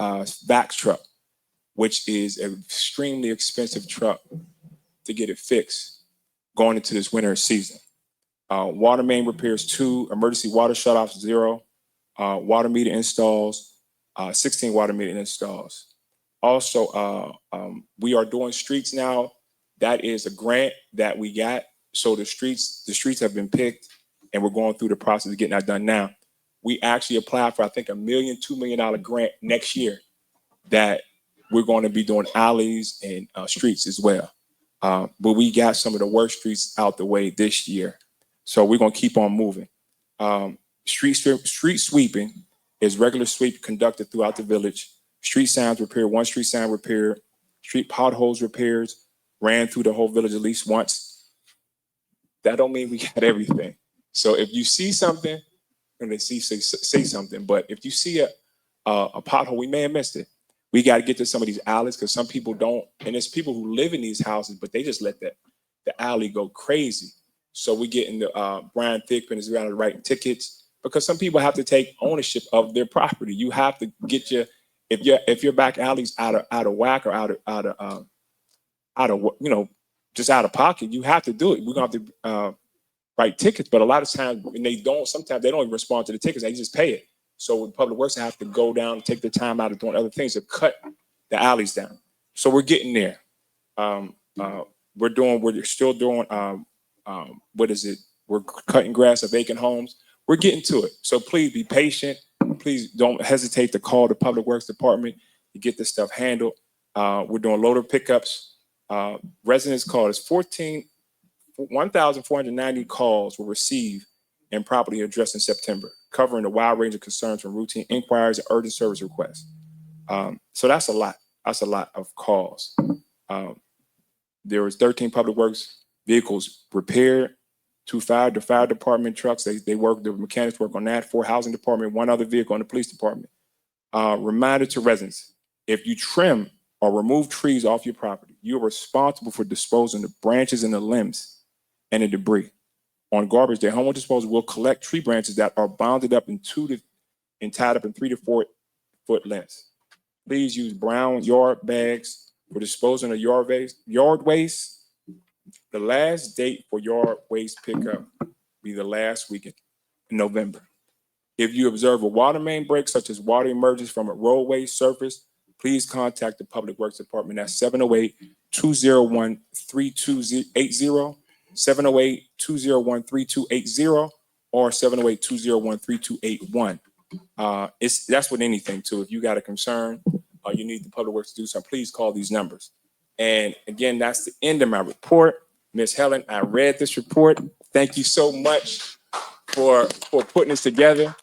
VAX truck, which is an extremely expensive truck to get it fixed going into this winter season. Water main repairs 2, emergency water shutoffs 0, water meter installs, 16 water meter installs. Also, we are doing streets now. That is a grant that we got. So the streets have been picked and we're going through the process of getting that done now. we actually applied for, I think, $1 million, $2 million grant next year that we're going to be doing alleys and streets as well. But we got some of the worst streets out the way this year. So we're going to keep on moving. Street sweeping is regular sweep conducted throughout the village. Street signs repaired, one street sign repaired, street potholes repairs, ran through the whole village at least once. That don't mean we got everything. So if you see something, and they say something, but if you see a pothole, we may have missed it. We got to get to some of these alleys because some people don't, and there's people who live in these houses, but they just let the alley go crazy. So we get into Brian Thigpen is around writing tickets because some people have to take ownership of their property. You have to get if your back alley's out of whack or out of just out of pocket, you have to do it. We're gonna have to write tickets, but a lot of times when they don't, sometimes they don't even respond to the tickets. They just pay it. So with Public Works, I have to go down and take the time out of doing other things to cut the alleys down. So we're getting there. We're still doing, what is it? We're cutting grass at vacant homes. We're getting to it. So please be patient. Please don't hesitate to call the Public Works Department to get this stuff handled. We're doing loader pickups. Residents call us 1,490 calls were received and properly addressed in September, covering a wide range of concerns from routine inquiries and urgent service requests. So that's a lot. That's a lot of calls. There was 13 Public Works vehicles repaired, 2 fire department trucks. They work, the mechanics work on that, 4 housing department, 1 other vehicle in the police department. Reminder to residents, if you trim or remove trees off your property, you are responsible for disposing of the branches and the limbs and the debris. On garbage day, homeowner disposal will collect tree branches that are bounded up and tied up in 3 to 4 foot lengths. Please use brown yard bags for disposing of yard waste. The last date for yard waste pickup will be the last weekend in November. If you observe a water main break, such as water emerges from a roadway surface, please contact the Public Works Department at 708-201-3280, 708-201-3280, or 708-201-3281. That's with anything too. If you got a concern or you need the Public Works to do something, please call these numbers. And again, that's the end of my report. Ms. Helen, I read this report. Thank you so much for putting this together,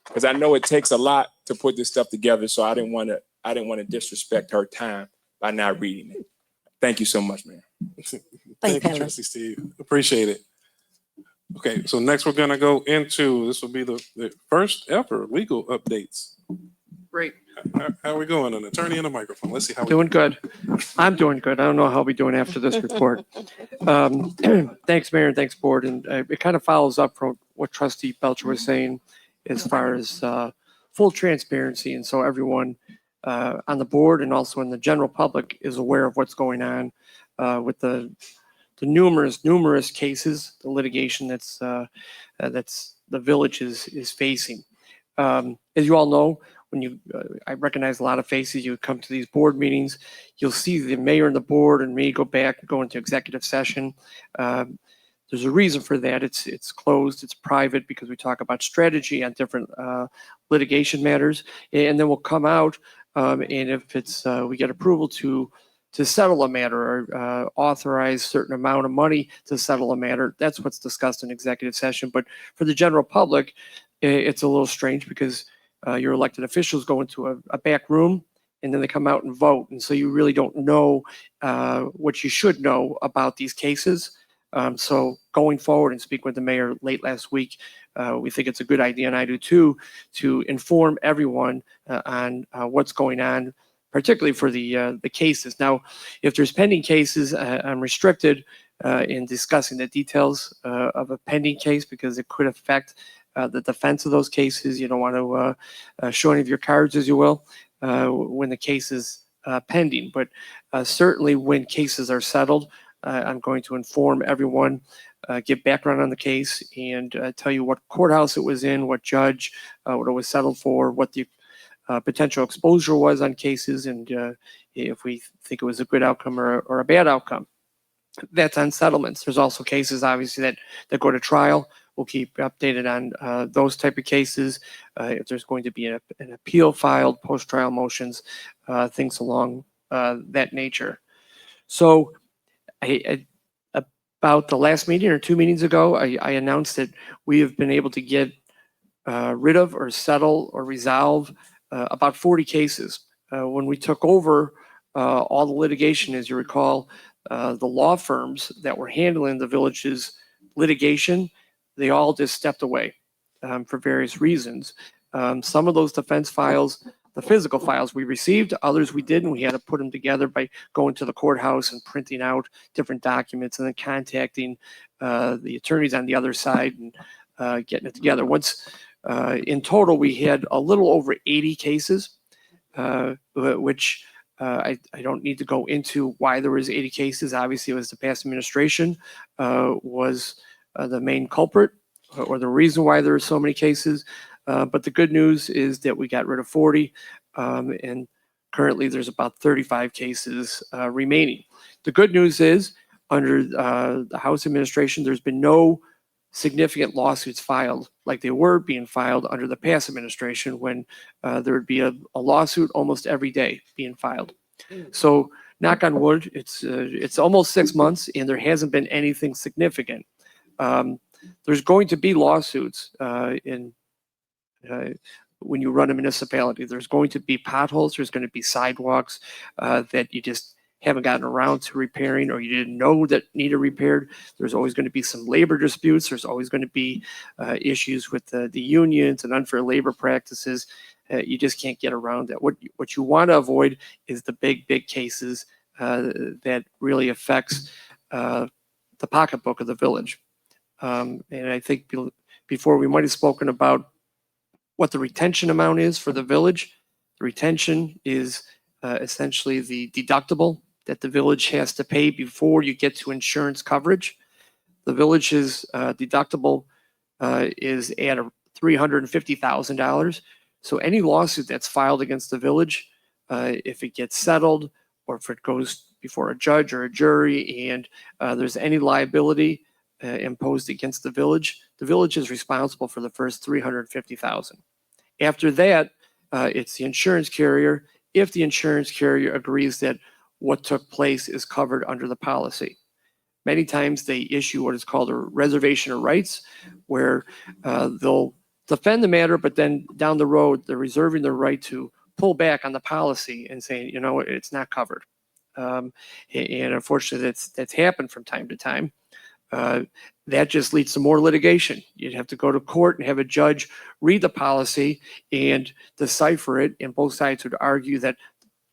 because I know it takes a lot to put this stuff together. So I didn't want to disrespect her time by not reading it. Thank you so much, man. Thank you, Trustee Steve. Appreciate it. Okay, so next we're gonna go into, this will be the first ever legal updates. Great. How are we going? An attorney and a microphone. Let's see how we Doing good. I'm doing good. I don't know how we're doing after this report. Thanks, Mayor, and thanks, Board. And it kind of follows up from what Trustee Belcher was saying as far as full transparency. And so everyone on the board and also in the general public is aware of what's going on with the numerous cases, the litigation that's the village is facing. As you all know, when I recognize a lot of faces, you come to these board meetings, you'll see the mayor and the board and me go back and go into executive session. There's a reason for that. It's closed, it's private, because we talk about strategy on different litigation matters, and then we'll come out and if it's we get approval to settle a matter or authorize certain amount of money to settle a matter, that's what's discussed in executive session. But for the general public, it's a little strange because your elected officials go into a back room and then they come out and vote. And so you really don't know what you should know about these cases. So going forward, and speaking with the mayor late last week, we think it's a good idea, and I do too, to inform everyone on what's going on, particularly for the cases. Now, if there's pending cases, I'm restricted in discussing the details of a pending case because it could affect the defense of those cases. You don't want to show any of your cards, as you will, when the case is pending. But certainly when cases are settled, I'm going to inform everyone, give background on the case, and tell you what courthouse it was in, what judge, what it was settled for, what the potential exposure was on cases, and if we think it was a good outcome or a bad outcome. That's on settlements. There's also cases, obviously, that go to trial. we'll keep updated on those type of cases. If there's going to be an appeal filed, post-trial motions, things along that nature. So about the last meeting or 2 meetings ago, I announced that we have been able to get rid of or settle or resolve about 40 cases. When we took over all the litigation, as you recall, the law firms that were handling the village's litigation, they all just stepped away for various reasons. Some of those defense files, the physical files we received, others we didn't. We had to put them together by going to the courthouse and printing out different documents and then contacting the attorneys on the other side and getting it together. Once in total, we had a little over 80 cases, which I don't need to go into why there was 80 cases. Obviously, it was the past administration was the main culprit or the reason why there are so many cases. But the good news is that we got rid of 40, and currently there's about 35 cases remaining. The good news is under the House administration, there's been no significant lawsuits filed like they were being filed under the past administration when there would be a lawsuit almost every day being filed. So knock on wood, it's almost 6 months and there hasn't been anything significant. There's going to be lawsuits when you run a municipality. There's going to be potholes, there's going to be sidewalks that you just haven't gotten around to repairing or you didn't know that needed repaired. There's always going to be some labor disputes. There's always going to be issues with the unions and unfair labor practices. You just can't get around that. What you want to avoid is the big cases that really affects the pocketbook of the village. And I think before we might have spoken about what the retention amount is for the village. The retention is essentially the deductible that the village has to pay before you get to insurance coverage. The village's deductible is at $350,000. So any lawsuit that's filed against the village, if it gets settled or if it goes before a judge or a jury and there's any liability imposed against the village is responsible for the first $350,000. After that, it's the insurance carrier, if the insurance carrier agrees that what took place is covered under the policy. Many times they issue what is called a reservation of rights, where they'll defend the matter, but then down the road, they're reserving the right to pull back on the policy and saying, you know, it's not covered. And unfortunately, that's happened from time to time. That just leads to more litigation. You'd have to go to court and have a judge read the policy and decipher it, and both sides would argue that,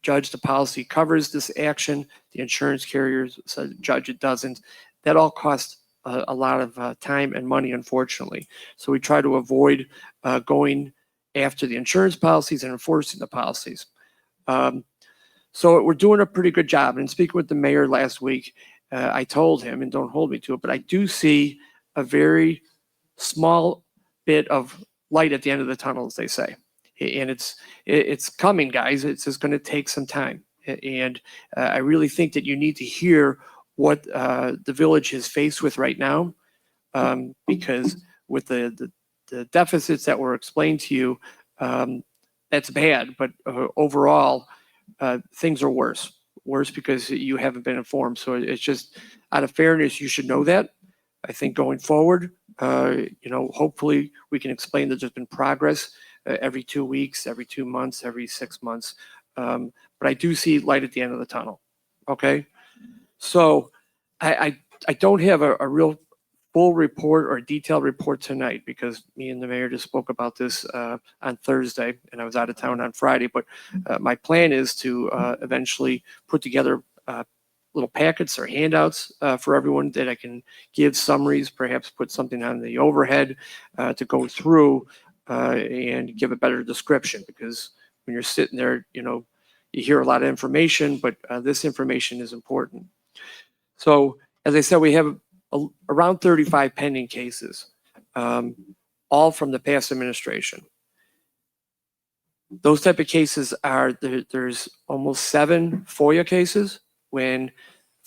judge, the policy covers this action, the insurance carrier says, judge, it doesn't. That all costs a lot of time and money, unfortunately. So we try to avoid going after the insurance policies and enforcing the policies. So we're doing a pretty good job. And speaking with the mayor last week, I told him, and don't hold me to it, but I do see a very small bit of light at the end of the tunnel, as they say. And it's coming, guys. It's just going to take some time. And I really think that you need to hear what the village is faced with right now, because with the deficits that were explained to you, that's bad. But overall, things are worse because you haven't been informed. So it's just out of fairness, you should know that. I think going forward, hopefully we can explain that there's been progress every 2 weeks, every 2 months, every 6 months. But I do see light at the end of the tunnel. Okay. So I don't have a real full report or detailed report tonight because me and the mayor just spoke about this on Thursday and I was out of town on Friday. But my plan is to eventually put together little packets or handouts for everyone that I can give summaries, perhaps put something on the overhead to go through and give a better description, because when you're sitting there, you hear a lot of information, but this information is important. So as I said, we have around 35 pending cases, all from the past administration. Those type of cases there's almost 7 FOIA cases. When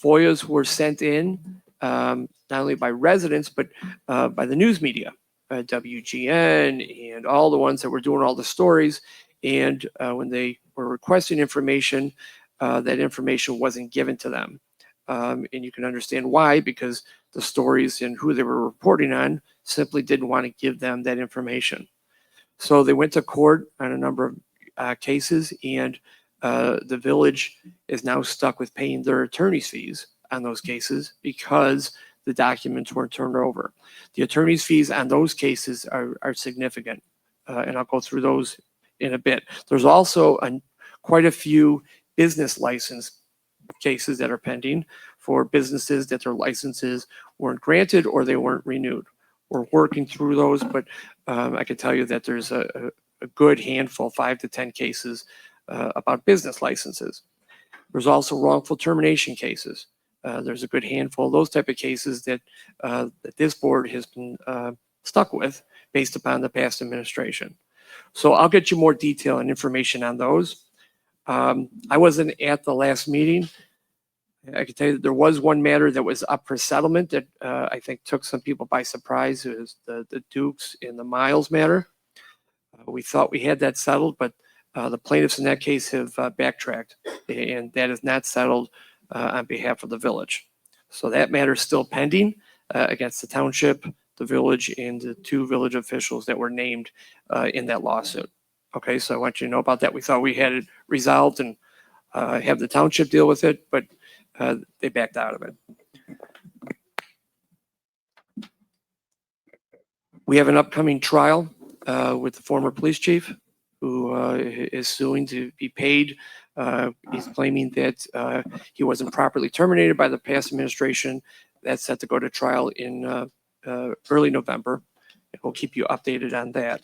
FOIAs were sent in not only by residents, but by the news media, WGN and all the ones that were doing all the stories. And when they were requesting information, that information wasn't given to them. And you can understand why, because the stories and who they were reporting on simply didn't want to give them that information. So they went to court on a number of cases, and the village is now stuck with paying their attorney's fees on those cases because the documents weren't turned over. The attorney's fees on those cases are significant, and I'll go through those in a bit. There's also quite a few business license cases that are pending for businesses that their licenses weren't granted or they weren't renewed. We're working through those, but I can tell you that there's a good handful, 5 to 10 cases about business licenses. There's also wrongful termination cases. There's a good handful of those type of cases that this board has been stuck with based upon the past administration. So I'll get you more detail and information on those. I wasn't at the last meeting. I can tell you that there was one matter that was up for settlement that I think took some people by surprise. It was the Dukes and the Miles matter. We thought we had that settled, but the plaintiffs in that case have backtracked, and that is not settled on behalf of the village. So that matter is still pending against the township, the village, and the 2 village officials that were named in that lawsuit. Okay, so I want you to know about that. We thought we had it resolved and have the township deal with it, but they backed out of it. We have an upcoming trial with the former police chief who is suing to be paid. He's claiming that he wasn't properly terminated by the past administration. That's set to go to trial in early November. We'll keep you updated on that.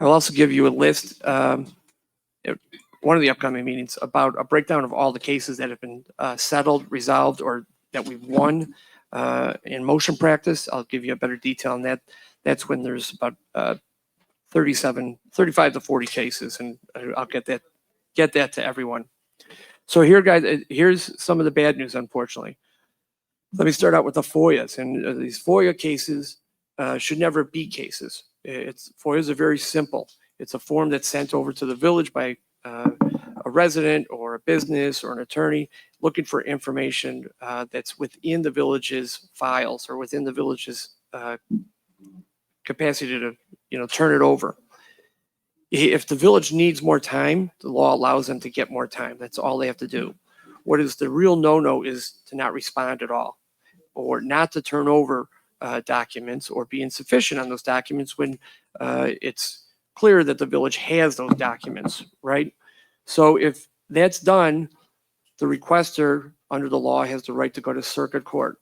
I'll also give you a list at one of the upcoming meetings about a breakdown of all the cases that have been settled, resolved, or that we've won in motion practice. I'll give you a better detail on that. That's when there's about 35 to 40 cases, and I'll get that to everyone. So here, guys, here's some of the bad news, unfortunately. Let me start out with the FOIAs, and these FOIA cases should never be cases. FOIAs are very simple. It's a form that's sent over to the village by a resident or a business or an attorney looking for information that's within the village's files or within the village's capacity to turn it over. If the village needs more time, the law allows them to get more time. That's all they have to do. What is the real no-no is to not respond at all, or not to turn over documents, or be insufficient on those documents when it's clear that the village has those documents, right? So if that's done, the requester under the law has the right to go to circuit court.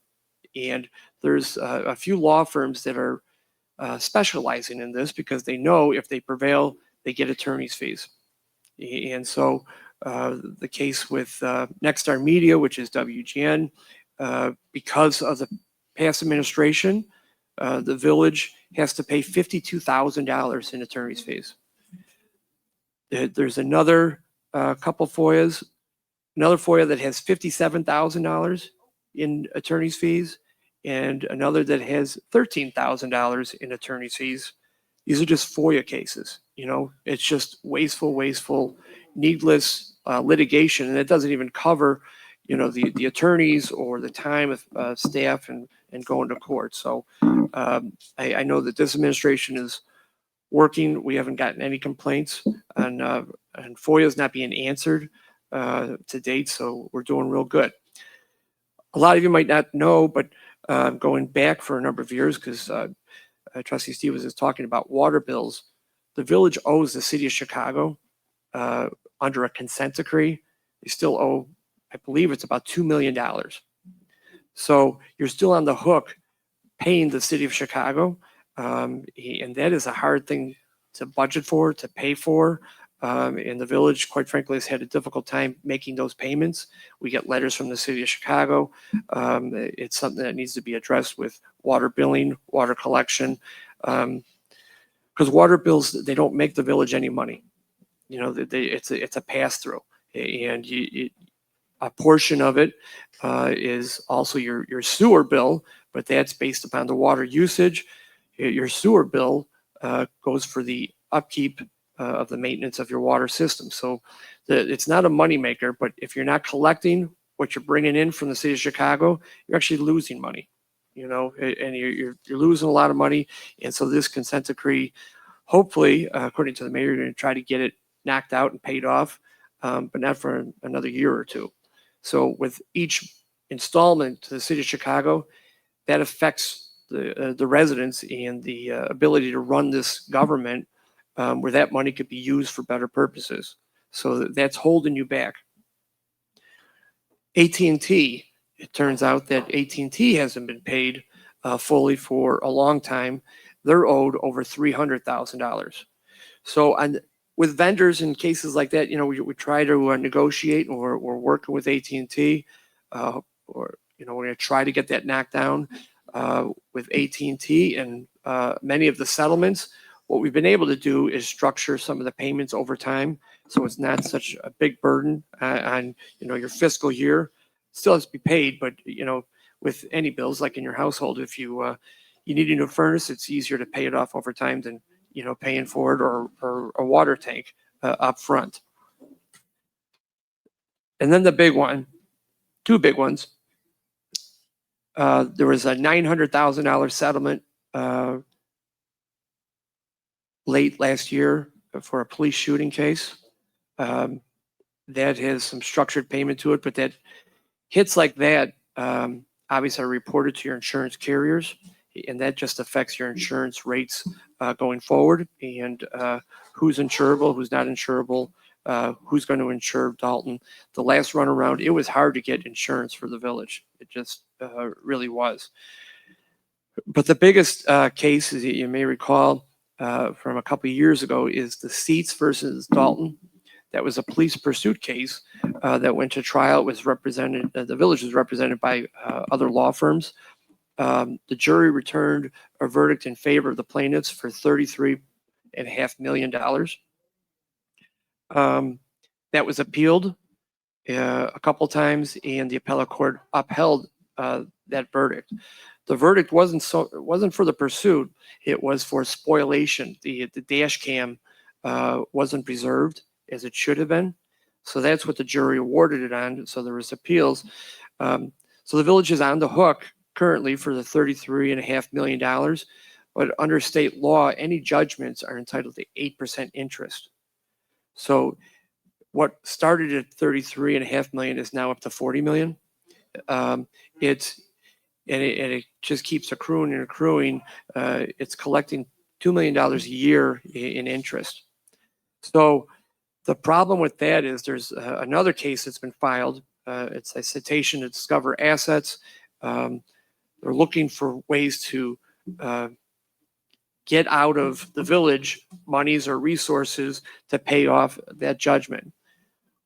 And there's a few law firms that are specializing in this because they know if they prevail, they get attorney's fees. And so the case with Nexstar Media, which is WGN, because of the past administration, the village has to pay $52,000 in attorney's fees. There's another couple FOIAs, another FOIA that has $57,000 in attorney's fees, and another that has $13,000 in attorney's fees. These are just FOIA cases. It's just wasteful, needless litigation, and it doesn't even cover, the attorneys or the time of staff and going to court. So I know that this administration is working. We haven't gotten any complaints on FOIAs not being answered to date, so we're doing real good. A lot of you might not know, but going back for a number of years, because Trustee Stevens is talking about water bills, the village owes the city of Chicago under a consent decree. They still owe, I believe it's about $2 million. So you're still on the hook paying the city of Chicago. And that is a hard thing to budget for, to pay for. And the village, quite frankly, has had a difficult time making those payments. We get letters from the city of Chicago. It's something that needs to be addressed with water billing, water collection. Because water bills, they don't make the village any money. it's a pass through, and a portion of it is also your sewer bill, but that's based upon the water usage. Your sewer bill goes for the upkeep of the maintenance of your water system. So it's not a moneymaker, but if you're not collecting what you're bringing in from the city of Chicago, you're actually losing money, and you're losing a lot of money. And so this consent decree, hopefully, according to the mayor, you're going to try to get it knocked out and paid off, but not for another year or two. So with each installment to the city of Chicago, that affects the residents and the ability to run this government, where that money could be used for better purposes. So that's holding you back. AT&T, it turns out that AT&T hasn't been paid fully for a long time. They're owed over $300,000. So with vendors in cases like that, we try to negotiate, or we're working with AT&T, or we're going to try to get that knocked down with AT&T, and many of the settlements. What we've been able to do is structure some of the payments over time, so it's not such a big burden on your fiscal year. It still has to be paid, but with any bills, like in your household, if you need a new furnace, it's easier to pay it off over time than paying for it, or a water tank up front. And then the big one, two big ones. There was a $900,000 settlement late last year for a police shooting case. That has some structured payment to it, but that hits like that obviously are reported to your insurance carriers, and that just affects your insurance rates going forward, and who's insurable, who's not insurable, who's going to insure Dolton. The last run around, it was hard to get insurance for the village. It just really was. But the biggest case, as you may recall from a couple of years ago, is the Seats versus Dolton. That was a police pursuit case that went to trial. It was represented, the village was represented by other law firms. The jury returned a verdict in favor of the plaintiffs for $33.5 million. That was appealed a couple times, and the appellate court upheld that verdict. The verdict wasn't for the pursuit; it was for spoliation. The dash cam wasn't preserved as it should have been, so that's what the jury awarded it on. So there was appeals. So the village is on the hook currently for the $33.5 million, but under state law, any judgments are entitled to 8% interest. So what started at $33.5 million is now up to $40 million. It just keeps accruing and accruing. It's collecting $2 million a year in interest. So the problem with that is there's another case that's been filed. It's a citation to discover assets. They're looking for ways to get out of the village monies or resources to pay off that judgment.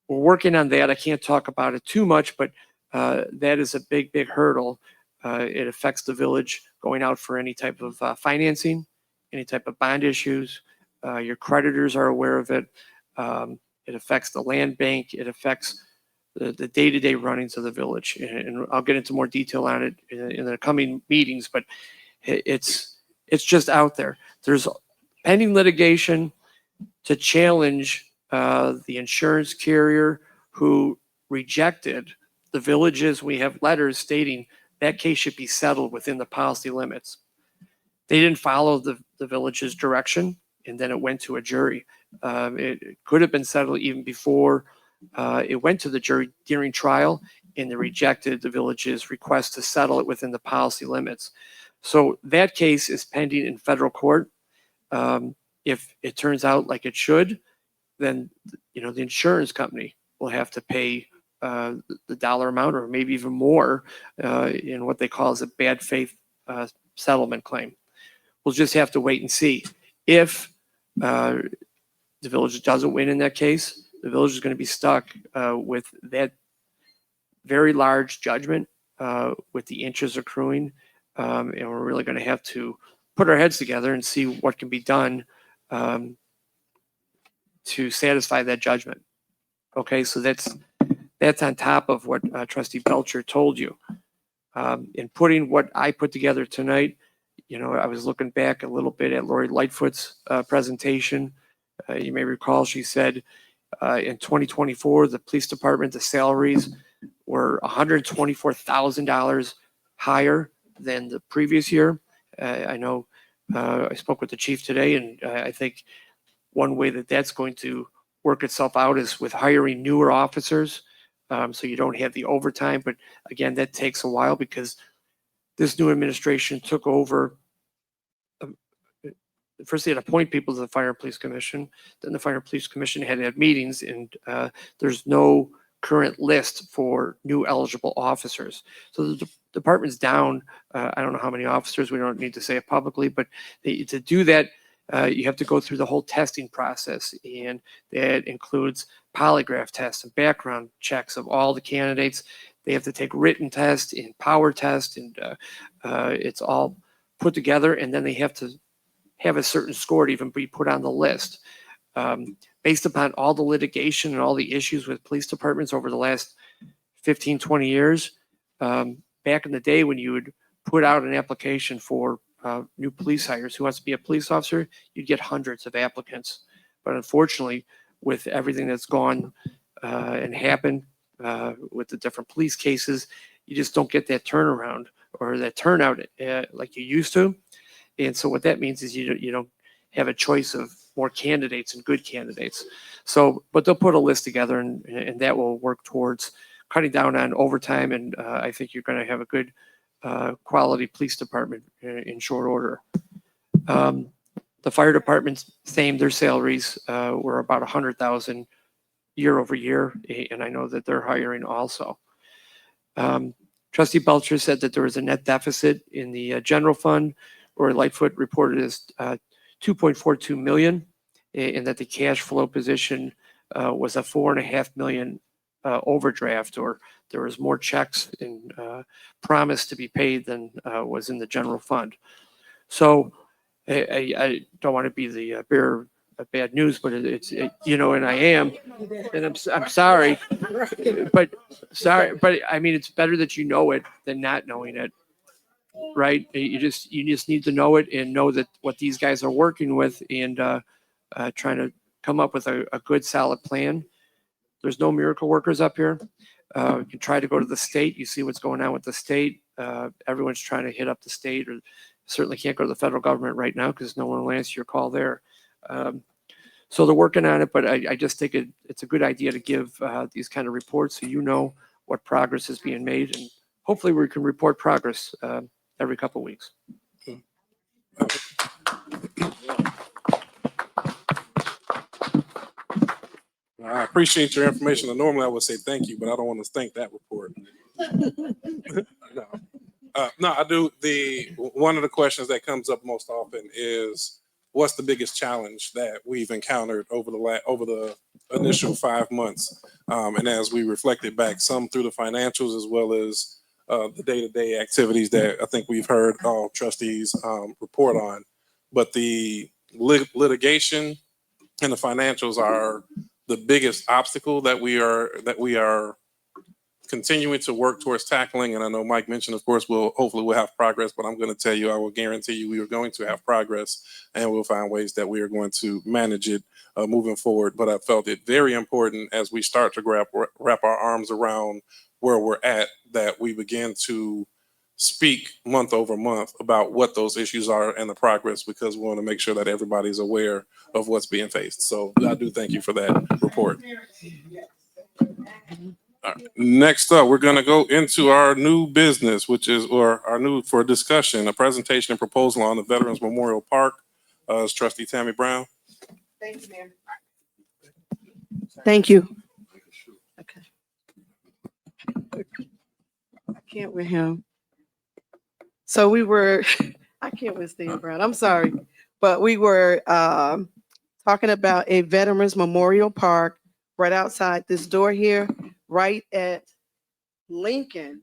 We're working on that. I can't talk about it too much, but that is a big, big hurdle. It affects the village going out for any type of financing, any type of bond issues. Your creditors are aware of it. It affects the land bank. It affects the day-to-day runnings of the village. And I'll get into more detail on it in the coming meetings, but it's just out there. There's pending litigation to challenge the insurance carrier who rejected the villages. We have letters stating that case should be settled within the policy limits. They didn't follow the village's direction, and then it went to a jury. It could have been settled even before it went to the jury during trial, and they rejected the village's request to settle it within the policy limits. So that case is pending in federal court. If it turns out like it should, then the insurance company will have to pay the dollar amount, or maybe even more, in what they call as a bad faith settlement claim. We'll just have to wait and see. If the village doesn't win in that case, the village is going to be stuck with that very large judgment, with the interest accruing, and we're really going to have to put our heads together and see what can be done to satisfy that judgment. Okay, so that's on top of what Trustee Belcher told you. In putting what I put together tonight, you know, I was looking back a little bit at Lori Lightfoot's presentation. You may recall she said in 2024, the police department, the salaries were $124,000 higher than the previous year. I know I spoke with the chief today, and I think one way that that's going to work itself out is with hiring newer officers. So you don't have the overtime, but again, that takes a while because this new administration took over. First, they had to appoint people to the Fire and Police Commission. Then the Fire and Police Commission had to have meetings, and there's no current list for new eligible officers. So the department's down. I don't know how many officers. We don't need to say it publicly, but to do that, you have to go through the whole testing process, and that includes polygraph tests and background checks of all the candidates. They have to take written tests and power test, and it's all put together, and then they have to have a certain score to even be put on the list. Based upon all the litigation and all the issues with police departments over the last 15, 20 years, back in the day when you would put out an application for new police hires who wants to be a police officer, you'd get hundreds of applicants. But unfortunately, with everything that's gone and happened with the different police cases, you just don't get that turnaround or that turnout like you used to. And so what that means is you don't have a choice of more candidates and good candidates. So, but they'll put a list together, and that will work towards cutting down on overtime. And I think you're going to have a good quality police department in short order. The fire department, same, their salaries were about $100,000 year over year, and I know that they're hiring also. Trustee Belcher said that there was a net deficit in the general fund, or Lightfoot reported as 2.42 million, and that the cash flow position was a $4.5 million overdraft, or there was more checks and promised to be paid than was in the general fund. So I don't want to be the bearer of bad news, but it's you know, and I am, and I'm sorry, but I mean, it's better that you know it than not knowing it. Right? You just need to know it and know that what these guys are working with, and trying to come up with a good solid plan. There's no miracle workers up here. You can try to go to the state. You see what's going on with the state. Everyone's trying to hit up the state, or certainly can't go to the federal government right now because no one will answer your call there. So they're working on it, but I just think it's a good idea to give these kind of reports so you know what progress is being made, and hopefully we can report progress every couple of weeks. I appreciate your information. And normally I would say thank you, but I don't want to thank that report. No, I do. One of the questions that comes up most often is, what's the biggest challenge that we've encountered over the initial 5 months? And as we reflected back, some through the financials as well as the day-to-day activities that I think we've heard all trustees report on. But the litigation and the financials are the biggest obstacle that we are continuing to work towards tackling. And I know Mike mentioned, of course, hopefully we'll have progress, but I'm going to tell you, I will guarantee you we are going to have progress, and we'll find ways that we are going to manage it moving forward. But I felt it very important as we start to wrap our arms around where we're at, that we begin to speak month over month about what those issues are and the progress, because we want to make sure that everybody's aware of what's being faced. So I do thank you for that report. All right. Next up, we're going to go into our new business, which is, or our new for discussion, a presentation and proposal on the Veterans Memorial Park. Is Trustee Tammy Brown. Thank you, Mayor. Thank you. Okay. I can't with him. So we were, I can't with Steve Brown, I'm sorry, but we were talking about a Veterans Memorial Park right outside this door here, right at Lincoln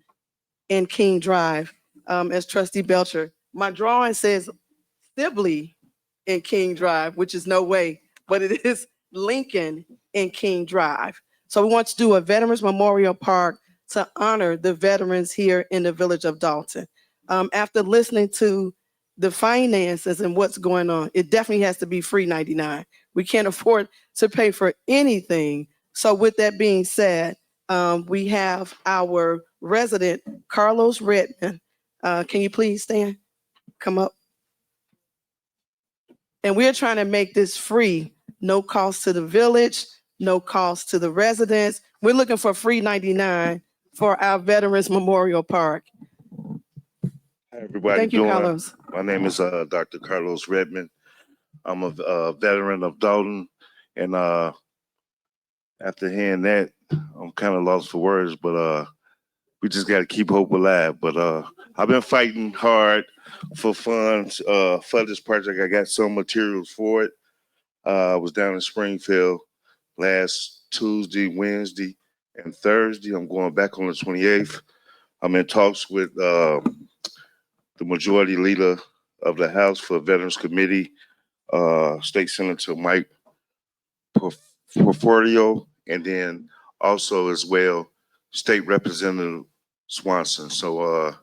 and King Drive. As Trustee Belcher, my drawing says Sibley and King Drive, which is no way, but it is Lincoln and King Drive. So we want to do a Veterans Memorial Park to honor the veterans here in the village of Dolton. After listening to the finances and what's going on, it definitely has to be free 99. We can't afford to pay for anything. So with that being said, we have our resident, Carlos Redmond. Can you please stand? Come up. And we're trying to make this free, no cost to the village, no cost to the residents. We're looking for free 99 for our Veterans Memorial Park. How everybody Thank you, doing? Carlos. My name is Dr. Carlos Redmond. I'm a veteran of Dolton, and after hearing that, I'm kind of lost for words. But we just got to keep hope alive. But I've been fighting hard for funds for this project. I got some materials for it. I was down in Springfield last Tuesday, Wednesday, and Thursday. I'm going back on the 28th. I'm in talks with the majority leader of the House for Veterans Committee, State Senator Mike Porforio, and then also as well, State Representative Swanson. So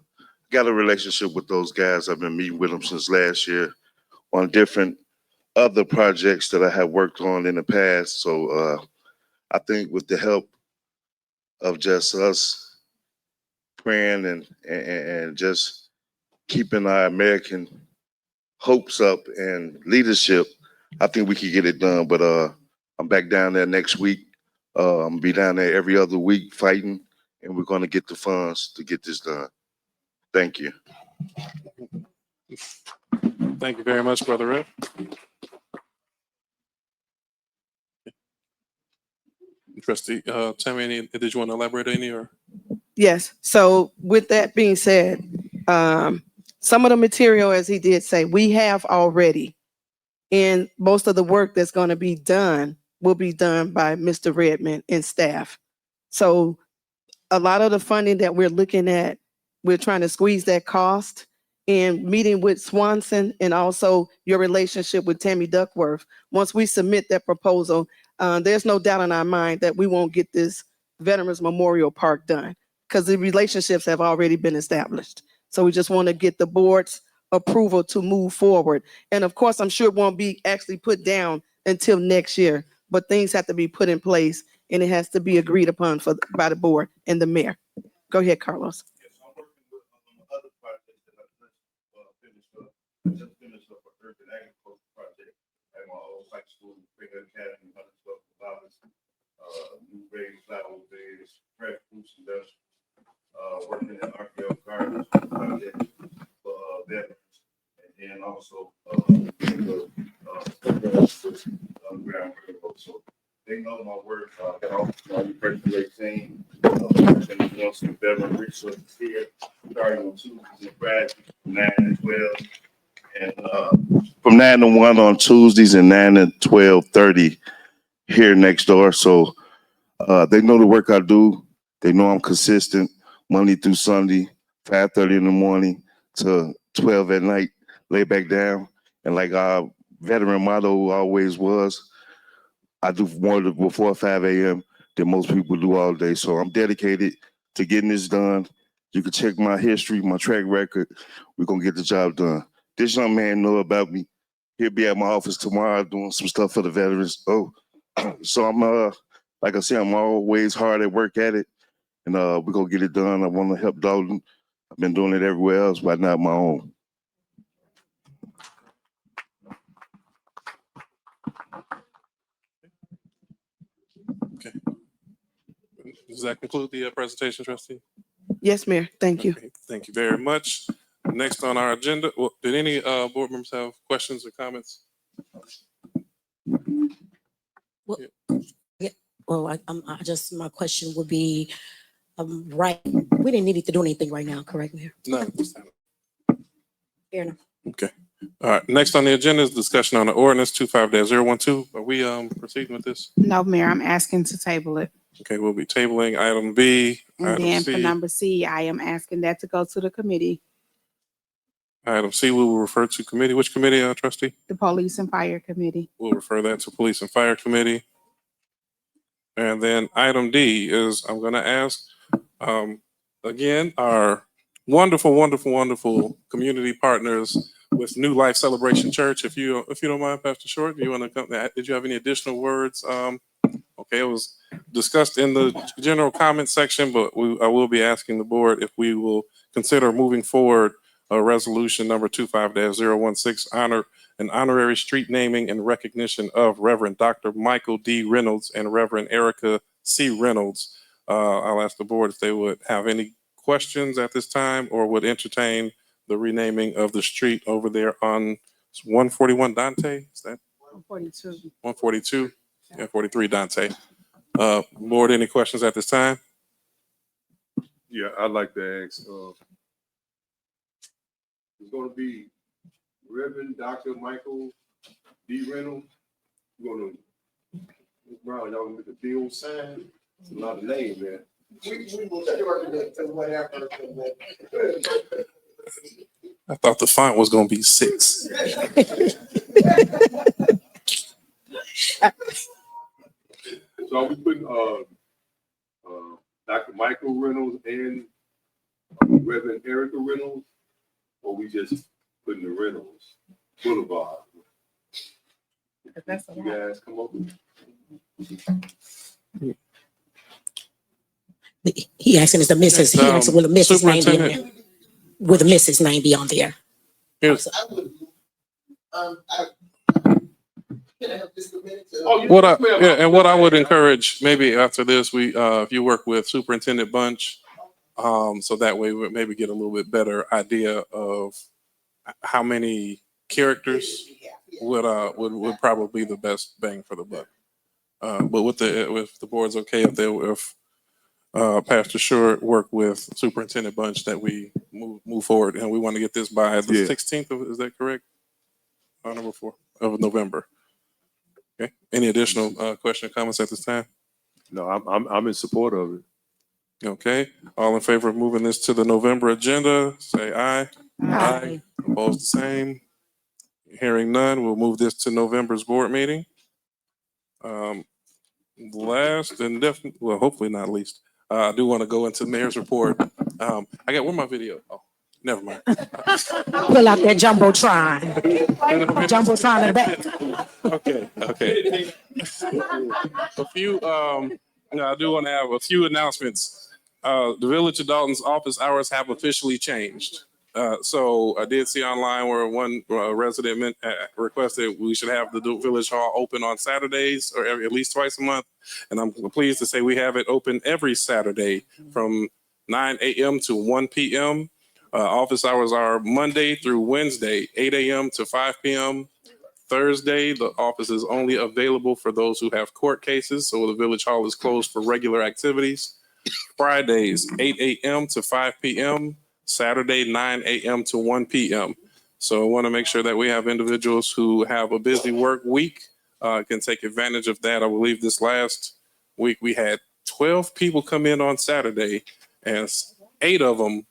got a relationship with those guys. I've been meeting with them since last year on different other projects that I have worked on in the past. So I think with the help of just us praying and just keeping our American hopes up and leadership, I think we could get it done. But I'm back down there next week. I'm gonna be down there every other week fighting, and we're gonna get the funds to get this done. Thank you. Thank you very much, Brother Rep. Trustee Tammy, did you want to elaborate any or? Yes. So with that being said, some of the material, as he did say, we have already, and most of the work that's going to be done will be done by Mr. Redmond and staff. So a lot of the funding that we're looking at, we're trying to squeeze that cost, and meeting with Swanson and also your relationship with Tammy Duckworth. Once we submit that proposal, there's no doubt in our mind that we won't get this Veterans Memorial Park done because the relationships have already been established. So we just want to get the board's approval to move forward. And of course, I'm sure it won't be actually put down until next year, but things have to be put in place and it has to be agreed upon by the board and the mayor. Go ahead, Carlos. Yes, I'm working with other projects that I finished up. I just finished up an urban agriculture project at my old high school, Bigger Academy, new grade flower beds, fresh fruits and vegetables, working in RPL gardens project for veterans, and then also ground railroad. So they know my work. I got all the first-grade team, and some veteran resources here, starting on Tuesdays and Fridays, 9 to 12, and from 9 to 1 on Tuesdays and 9 to 12:30 here next door. So they know the work I do. They know I'm consistent Monday through Sunday, 5:30 in the morning to 12 at night, lay back down. And like our veteran motto always was, I do more before 5 a.m. than most people do all day. So I'm dedicated to getting this done. You can check my history, my track record. We're going to get the job done. This young man know about me. He'll be at my office tomorrow doing some stuff for the veterans. Oh, so I'm like I said, I'm always hard at work at it, and we're gonna get it done. I want to help Dolton. I've been doing it everywhere else, but not my own. Okay. Does that conclude the presentation, Trustee? Yes, Mayor. Thank you. Okay, thank you very much. Next on our agenda, well, did any board members have questions or comments? Well, I just, my question would be, right, we didn't need to do anything right now, correct, Mayor? None at this time. Fair enough. Okay. All right. Next on the agenda is discussion on the ordinance 25-012. Are we proceeding with this? No, Mayor, I'm asking to table it. Okay, we'll be tabling item B, And item then for C. number C, I am asking that to go to the committee Item C, we will refer to committee. Which committee, trustee? The Police and Fire Committee. We'll refer that to Police and Fire Committee. And then item D is, I'm gonna ask, again, our wonderful, wonderful, wonderful community partners with New Life Celebration Church. If you don't mind, Pastor Short, do you want to come? Did you have any additional words? Okay, it was discussed in the general comment section, but I will be asking the board if we will consider moving forward resolution number 25-016, an honorary street naming and recognition of Reverend Dr. Michael D. Reynolds and Reverend Erica C. Reynolds. I'll ask the board if they would have any questions at this time or would entertain the renaming of the street over there on 141 Dante. Is that 142. 142? Yeah, 43 Dante. Board, any questions at this time? Yeah, I'd like to ask, it's gonna be Reverend Dr. Michael D. Reynolds. We're gonna, Ms. Brown, y'all gonna make a deal sign. It's a lot of names, man. We will short it to whatever. I thought the font was gonna be 6. So are we putting Dr. Michael Reynolds and Reverend Erica Reynolds, or we just putting the Reynolds Boulevard? That's You guys come up with. He asking is the Mrs. He asking will the Mrs. name be on there? Will the Mrs. name be on there? Here's what I would encourage maybe after this, if you work with Superintendent Bunch, so that way we maybe get a little bit better idea of how many characters would probably be the best bang for the buck. But if the board's okay, if Pastor Short work with Superintendent Bunch, that we move forward, and we want to get this by the 16th of, is that correct? Number 4 of November. Okay. Any additional question or comments at this time? No, I'm in support of it. Okay. All in favor of moving this to the November agenda, say aye. Aye. Opposed, the same. Hearing none, we'll move this to November's board meeting. Last and definitely, well, hopefully not least, I do want to go into the mayor's report. I got, where my video? Oh, never mind. Pull out that Jumbotron. Jumbotron in the back. Okay. A few, I do want to have a few announcements. The Village of Dolton's office hours have officially changed. So I did see online where one resident requested we should have the Village Hall open on Saturdays or at least twice a month. And I'm pleased to say we have it open every Saturday from 9 a.m. to 1 p.m. Office hours are Monday through Wednesday, 8 a.m. to 5 p.m. Thursday, the office is only available for those who have court cases, so the Village Hall is closed for regular activities. Fridays, 8 a.m. to 5 p.m. Saturday, 9 a.m. to 1 p.m. So I want to make sure that we have individuals who have a busy work week can take advantage of that. I believe this last week we had 12 people come in on Saturday, and 8 of them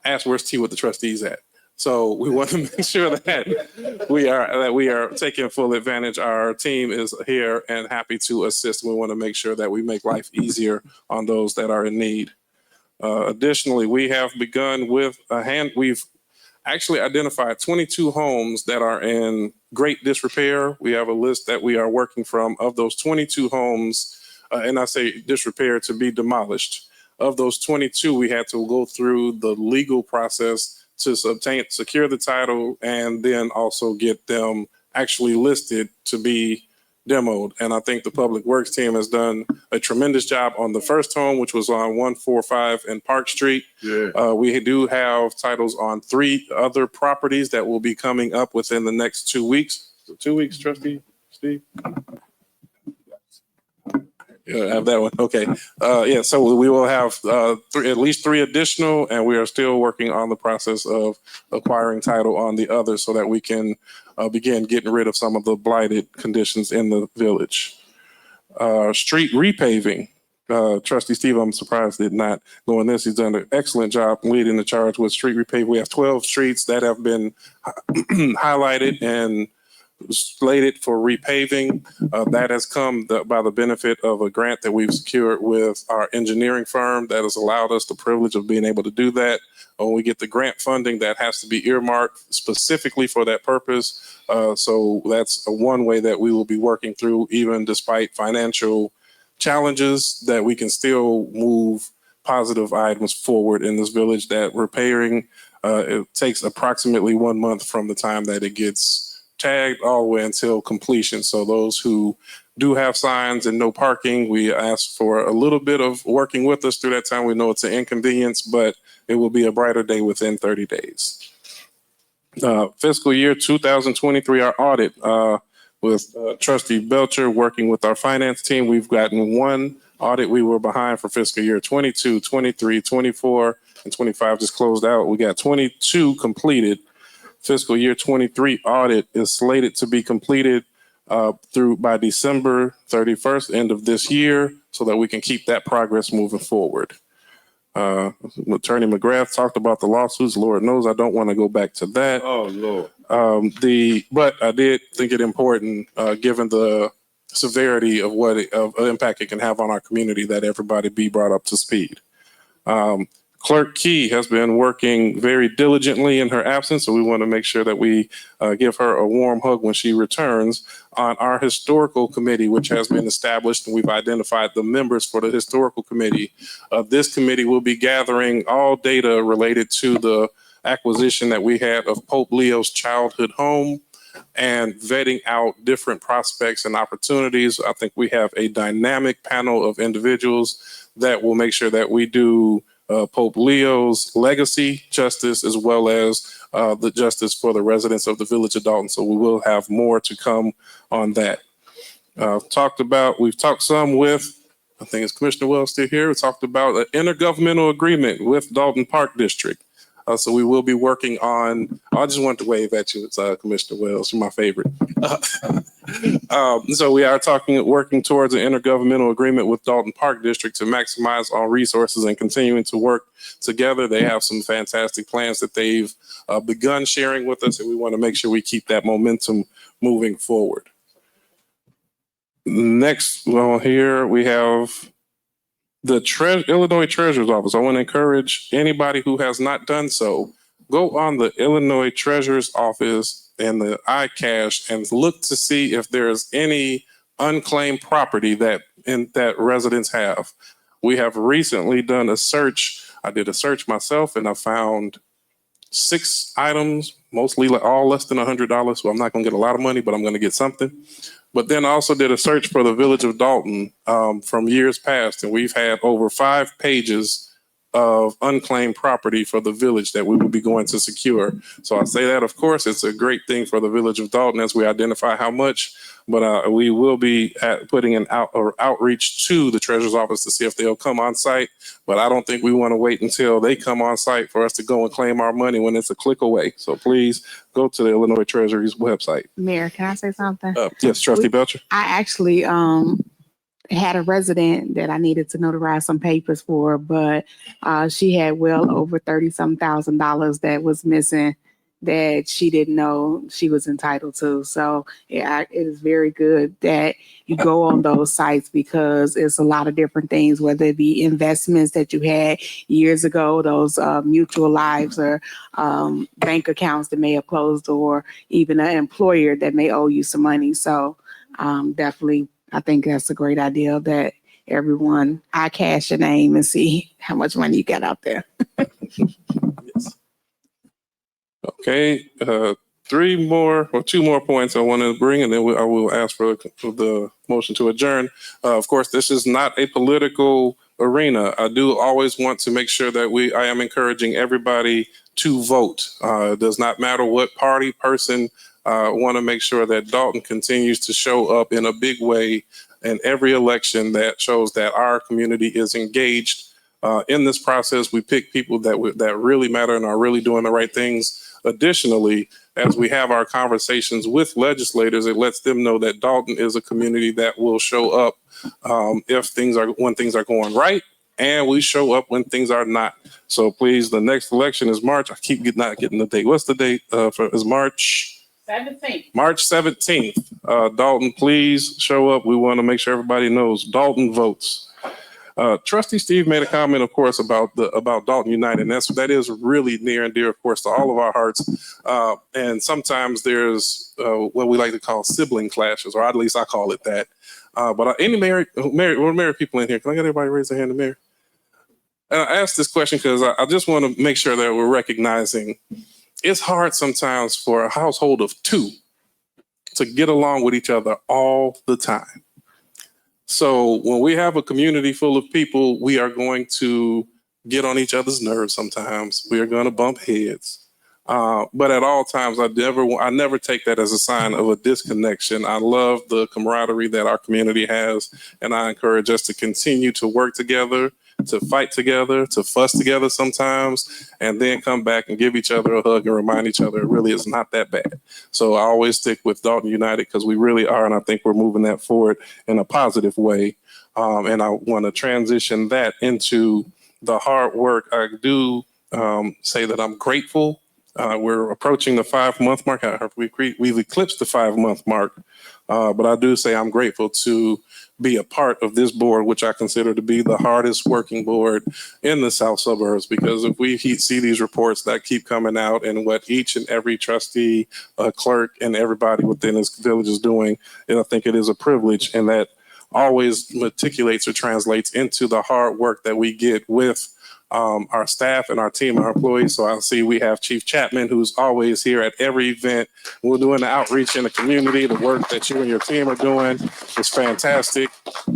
asked where's tea with the trustees at. So we want to make sure that we are taking full advantage. Our team is here and happy to assist. We want to make sure that we make life easier on those that are in need. Additionally, we have begun with we've actually identified 22 homes that are in great disrepair. We have a list that we are working from of those 22 homes, and I say disrepair to be demolished. Of those 22, we had to go through the legal process to secure the title and then also get them actually listed to be demoed. And I think the Public Works team has done a tremendous job on the first home, which was on 145 in Park Street. Yeah. We do have titles on 3 other properties that will be coming up within the next 2 weeks. 2 weeks, Trustee Steve? Yeah, I have that one. Okay. Yeah, so we will have at least 3 additional, and we are still working on the process of acquiring title on the others so that we can begin getting rid of some of the blighted conditions in the village. Street repaving. Trustee Steve, I'm surprised did not go in this. He's done an excellent job leading the charge with street repave. We have 12 streets that have been highlighted and slated for repaving. That has come by the benefit of a grant that we've secured with our engineering firm that has allowed us the privilege of being able to do that. When we get the grant funding, that has to be earmarked specifically for that purpose. So that's one way that we will be working through, even despite financial challenges, that we can still move positive items forward in this village. That repairing, it takes approximately 1 month from the time that it gets tagged all the way until completion. So those who do have signs and no parking, we ask for a little bit of working with us through that time. We know it's an inconvenience, but it will be a brighter day within 30 days. Fiscal year 2023, our audit with Trustee Belcher working with our finance team. We've gotten one audit. We were behind for fiscal year 22, 23, 24, and 25 just closed out. We got 22 completed. Fiscal year 23 audit is slated to be completed by December 31st, end of this year, so that we can keep that progress moving forward. Attorney McGrath talked about the lawsuits. Lord knows I don't want to go back to that. Oh, Lord. But I did think it important, given the severity of of impact it can have on our community, that everybody be brought up to speed. Clerk Key has been working very diligently in her absence, so we want to make sure that we give her a warm hug when she returns. On our historical committee, which has been established, and we've identified the members for the historical committee. This committee will be gathering all data related to the acquisition that we had of Pope Leo's childhood home and vetting out different prospects and opportunities. I think we have a dynamic panel of individuals that will make sure that we do Pope Leo's legacy justice, as well as the justice for the residents of the village of Dolton. So we will have more to come on that. We've talked some with, I think it's Commissioner Wells still here. We talked about an intergovernmental agreement with Dolton Park District. So we will be working on, I just wanted to wave at you, it's Commissioner Wells, you're my favorite. So we are working towards an intergovernmental agreement with Dolton Park District to maximize all resources and continuing to work together. They have some fantastic plans that they've begun sharing with us, and we want to make sure we keep that momentum moving forward. Next, well, here we have the Illinois Treasurer's Office. I want to encourage anybody who has not done so, go on the Illinois Treasurer's Office and the iCash and look to see if there's any unclaimed property that residents have. We have recently done a search. I did a search myself and I found 6 items, mostly all less than $100. So I'm not going to get a lot of money, but I'm going to get something. But then I also did a search for the village of Dolton from years past, and we've had over 5 pages of unclaimed property for the village that we will be going to secure. So I say that, of course, it's a great thing for the village of Dolton as we identify how much, but we will be putting an outreach to the treasurer's office to see if they'll come on site. But I don't think we want to wait until they come on site for us to go and claim our money when it's a click away. So please go to the Illinois Treasury's website. Mayor, can I say something? Yes, Trustee Belcher. I actually had a resident that I needed to notarize some papers for, but she had well over $30,000 that was missing that she didn't know she was entitled to. So it is very good that you go on those sites, because it's a lot of different things, whether it be investments that you had years ago, those mutual lives, or bank accounts that may have closed, or even an employer that may owe you some money. So definitely, I think that's a great idea that everyone, I cash your name and see how much money you got out there. Yes. Okay, 2 more points I want to bring, and then I will ask for the motion to adjourn. Of course, this is not a political arena. I do always want to make sure that I am encouraging everybody to vote. It does not matter what party, person. Want to make sure that Dolton continues to show up in a big way in every election that shows that our community is engaged in this process. We pick people that really matter and are really doing the right things. Additionally, as we have our conversations with legislators, it lets them know that Dolton is a community that will show up when things are going right, and we show up when things are not. So please, the next election is March. I keep not getting the date. What's the date is March? 17th. March 17th. Dolton, please show up. We want to make sure everybody knows Dolton votes. Trustee Steve made a comment, of course, about Dolton United, and that is really near and dear, of course, to all of our hearts. And sometimes there's what we like to call sibling clashes, or at least I call it that. But any married people in here, can I get everybody to raise their hand to marry? And I asked this question because I just want to make sure that we're recognizing it's hard sometimes for a household of two to get along with each other all the time. So when we have a community full of people, we are going to get on each other's nerves sometimes. We are going to bump heads. But at all times, I never take that as a sign of a disconnection. I love the camaraderie that our community has, and I encourage us to continue to work together, to fight together, to fuss together sometimes, and then come back and give each other a hug and remind each other it really is not that bad. So I always stick with Dolton United because we really are, and I think we're moving that forward in a positive way. And I want to transition that into the hard work. I do say that I'm grateful. We're approaching the 5-month mark. We've eclipsed the 5-month mark, but I do say I'm grateful to be a part of this board, which I consider to be the hardest working board in the South Suburbs, because if we see these reports that keep coming out and what each and every trustee, clerk, and everybody within this village is doing, and I think it is a privilege, and that always matriculates or translates into the hard work that we get with our staff and our team, our employees. So I see we have Chief Chapman, who's always here at every event. We're doing the outreach in the community. The work that you and your team are doing is fantastic.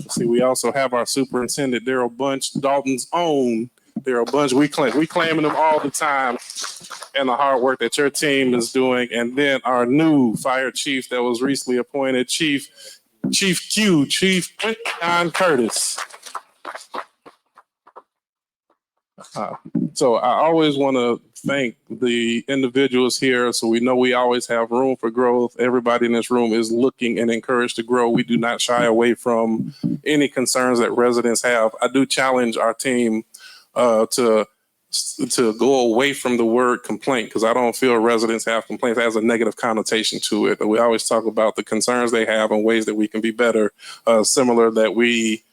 See, we also have our superintendent, Daryl Bunch, Dalton's own Daryl Bunch. We claiming them all the time, and the hard work that your team is doing. And then our new fire chief that was recently appointed, Chief John Curtis. So I always want to thank the individuals here. So we know we always have room for growth. Everybody in this room is looking and encouraged to grow. We do not shy away from any concerns that residents have. I do challenge our team to go away from the word complaint, because I don't feel residents have complaints. It has a negative connotation to it. We always talk about the concerns they have and ways that we can be better. Similar that we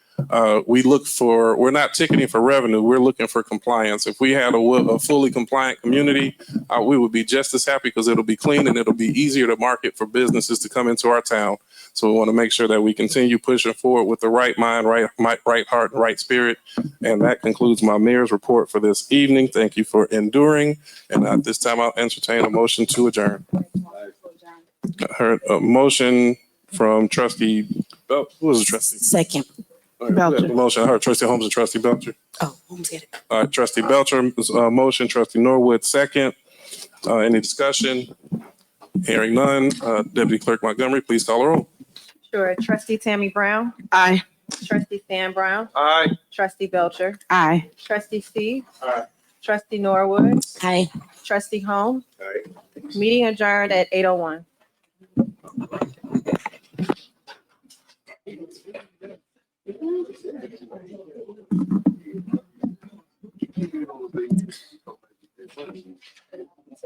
look for, we're not ticketing for revenue, we're looking for compliance. If we had a fully compliant community, we would be just as happy, because it'll be clean and it'll be easier to market for businesses to come into our town. So we want to make sure that we continue pushing forward with the right mind, right heart, and right spirit. And that concludes my mayor's report for this evening. Thank you for enduring. And at this time, I'll entertain a motion to adjourn. I heard a motion from Trustee, who was the trustee? Second. Belcher. Motion. I heard Trustee Holmes and Trustee Belcher. Oh, Holmes get it. All right, Trustee Belcher, motion. Trustee Norwood, second. Any discussion? Hearing none. Deputy Clerk Montgomery, please call the roll. Sure. Trustee Tammy Brown. Aye. Trustee Stan Brown. Aye. Trustee Belcher. Aye. Trustee Steve. Aye. Trustee Norwood. Aye. Trustee Holmes. Aye. Meeting adjourned at 8:01.